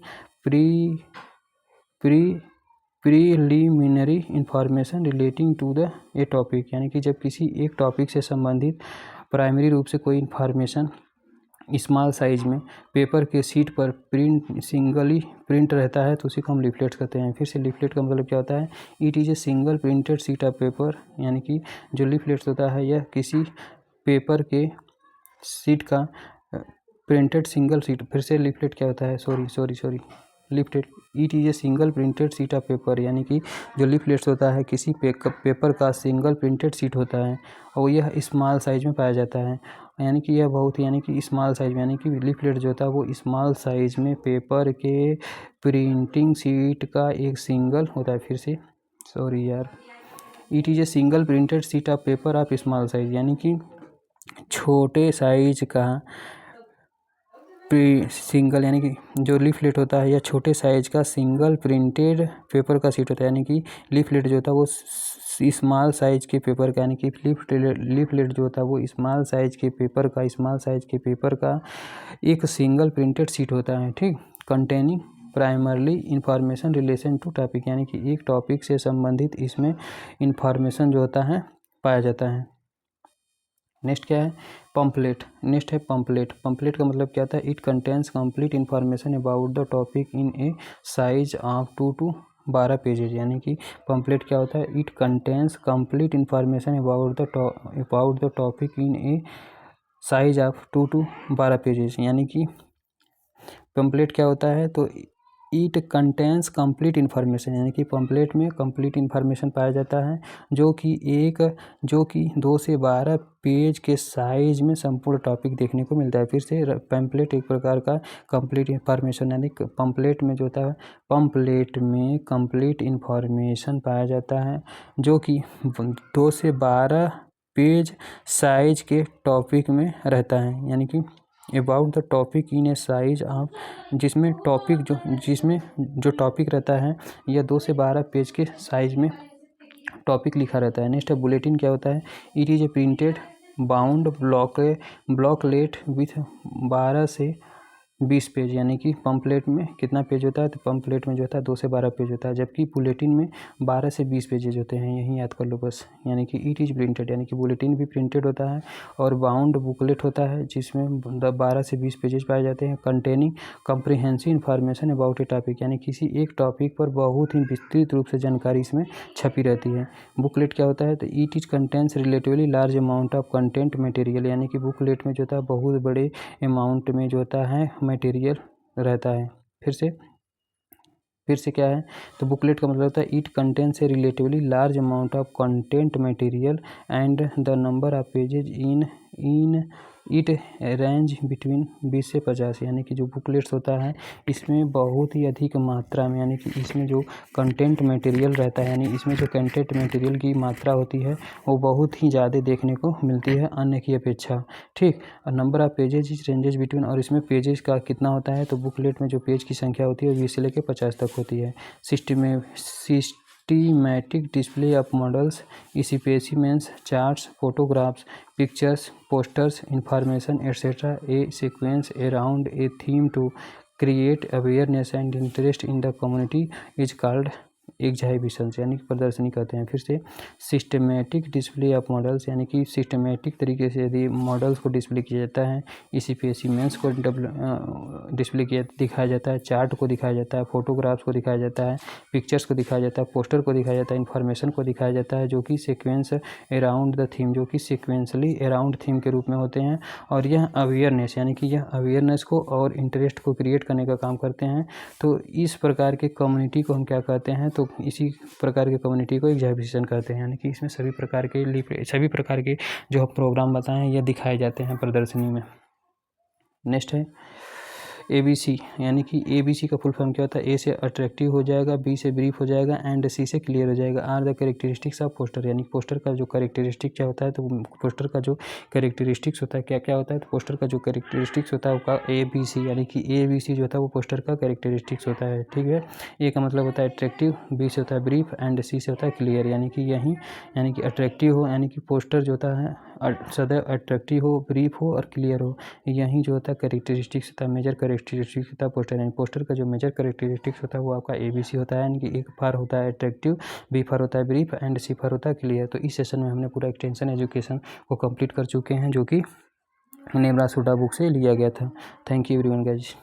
preliminary information relating to the a topic, यानी कि जब किसी एक टॉपिक से संबंधित प्राइमरी रूप से कोई इन्फॉर्मेशन स्मॉल साइज में पेपर के शीट पर सिंगली प्रिंट रहता है तो उसी को हम लीफलेट कहते हैं। फिर से लीफलेट का मतलब क्या होता है? It is a single printed sheet of paper, यानी कि जो लीफलेट्स होता है यह किसी पेपर के शीट का प्रिंटेड सिंगल शीट। फिर से लीफलेट क्या होता है? Sorry leaflet it is a single printed sheet of paper, यानी कि जो लीफलेट्स होता है किसी पेपर का सिंगल प्रिंटेड शीट होता है और यह स्मॉल साइज में पाया जाता है, यानी कि यह बहुत यानी कि स्मॉल साइज में, यानी कि लीफलेट जो होता है वो स्मॉल साइज में पेपर के प्रिंटिंग शीट का एक सिंगल होता है। फिर से it is a single printed sheet of paper of small size, यानी कि छोटे साइज का सिंगल, यानी कि जो लीफलेट होता है या छोटे साइज का सिंगल प्रिंटेड पेपर का शीट होता है, यानी कि लीफलेट जो होता है वो स्मॉल साइज के पेपर का, यानी कि लीफलेट जो होता है वो स्मॉल साइज के पेपर का एक सिंगल प्रिंटेड शीट होता है। ठीक, containing primarily information relation to topic, यानी कि एक टॉपिक से संबंधित इसमें इंफॉर्मेशन जो होता है पाया जाता है। नेक्स्ट क्या है? पम्पलेट। नेक्स्ट है पम्पलेट। पम्पलेट का मतलब क्या होता है? It contains complete information about the topic in A size of 2 to 12 pages, यानी कि पम्पलेट क्या होता है? It contains complete information about the topic in A size of 2 to 12 pages, यानी कि पम्पलेट क्या होता है? तो इट कंटेंस कंप्लीट इन्फॉर्मेशन, यानी कि पम्पलेट में कंप्लीट इन्फॉर्मेशन पाया जाता है जो कि 2 से 12 पेज के साइज में संपूर्ण टॉपिक देखने को मिलता है। फिर से पम्पलेट एक प्रकार का कंप्लीट इन्फॉर्मेशन, यानी पम्पलेट में जो होता है पम्पलेट में कंप्लीट इन्फॉर्मेशन पाया जाता है जो कि 2 से 12 पेज साइज के टॉपिक में रहता है, यानी कि about the topic in A size of, जिसमें जो टॉपिक रहता है यह 2 से 12 पेज के साइज में टॉपिक लिखा रहता है। नेक्स्ट है बुलेटिन। क्या होता है? It is a printed bound booklet with 12 से 20 पेज, यानी कि पम्पलेट में कितना पेज होता है, तो पम्पलेट में जो होता है 2 से 12 पेज होता है, जबकि बुलेटिन में 12 से 20 पेजेज होते हैं। यही याद कर लो बस। यानी कि इट इज़ प्रिंटेड, यानी कि बुलेटिन भी प्रिंटेड होता है और बाउंड बुकलेट होता है जिसमें 12 से 20 पेजेज पाए जाते हैं। Containing comprehensive information about A topic, यानी किसी एक टॉपिक पर बहुत ही विस्तृत रूप से जानकारी इसमें छपी रहती है। बुकलेट क्या होता है, तो it is contains relatively large amount of content material, यानी कि बुकलेट में जो होता है बहुत बड़े अमाउंट में जो होता है मटेरियल रहता है। फिर से क्या है, तो बुकलेट का मतलब होता है it contains A relatively large amount of content material and the number of pages in it range between 20 से 50, यानी कि जो बुकलेट्स होता है इसमें बहुत ही अधिक मात्रा में, यानी कि इसमें जो कंटेंट मटेरियल रहता है, यानी इसमें जो कंटेंट मटेरियल की मात्रा होती है वो बहुत ही ज़्यादा देखने को मिलती है अन्य की अपेक्षा। ठीक, और number of pages is ranges between, और इसमें पेजेस का कितना होता है, तो बुकलेट में जो पेज की संख्या होती है 20 से लेकर 50 तक होती है। Systematic display of models, specimens, charts, photographs, pictures, posters, information, etc. A sequence around a theme to create awareness and interest in the community is called एग्जाहिबिशन, यानी कि प्रदर्शनी कहते हैं। फिर से सिस्टमेटिक डिस्प्ले ऑफ मॉडल्स, यानी कि सिस्टमेटिक तरीके से यदि मॉडल्स को डिस्प्ले किया जाता है, स्पेसिमेंस को डिस्प्ले किया दिखाया जाता है, चार्ट को दिखाया जाता है, फोटोग्राफ्स को दिखाया जाता है, पिक्चर्स को दिखाया जाता है, पोस्टर को दिखाया जाता है, इन्फॉर्मेशन को दिखाया जाता है, जो कि सीक्वेंस अराउंड द थीम, जो कि सीक्वेंसली अराउंड थीम के रूप में होते हैं। और यह अवेयरनेस, यानी कि यह अवेयरनेस को और इंटरेस्ट को क्रिएट करने का काम करते हैं। तो इस प्रकार के कम्युनिटी को हम क्या कहते हैं, तो इसी प्रकार के कम्युनिटी को एग्जाहिबिशन कहते हैं। यानी कि इसमें सभी प्रकार के जो हम प्रोग्राम बताएं हैं यह दिखाए जाते हैं प्रदर्शनी में। नेक्स्ट है ABC, यानी कि ABC का फुल फॉर्म क्या होता है, A से अट्रैक्टिव हो जाएगा, B से ब्रीफ हो जाएगा एंड C से क्लियर हो जाएगा। Are the characteristics of poster, यानी पोस्टर का जो कैरेक्टरिस्टिक क्या होता है, तो पोस्टर का जो कैरेक्टरिस्टिक्स होता है क्या क्या होता है, तो पोस्टर का जो कैरेक्टरिस्टिक्स होता है उसका ABC, यानी कि ABC जो होता है वो पोस्टर का कैरेक्टरिस्टिक्स होता है। ठीक है, A का मतलब होता है अट्रैक्टिव, B से होता है ब्रीफ एंड C से होता है क्लियर, यानी कि यही, यानी कि अट्रैक्टिव हो, यानी कि पोस्टर जो होता है सदैव अट्रैक्टिव हो, ब्रीफ हो और क्लियर हो, यही जो होता है कैरेक्टरिस्टिक्स होता है, मेजर कैरेक्टरिस्टिक्स होता है पोस्टर। यानी पोस्टर का जो मेजर कैरेक्टरिस्टिक्स होता है वो आपका ABC होता है, यानी कि एक फॉर होता है अट्रैक्टिव, B फॉर होता है ब्रीफ एंड C फॉर होता है क्लियर। तो इस सेशन में हमने पूरा एक्सटेंशन एजुकेशन को कंप्लीट कर चुके हैं, जो कि नेब्रासुडा बुक से लिया गया था। Thank you everyone guys.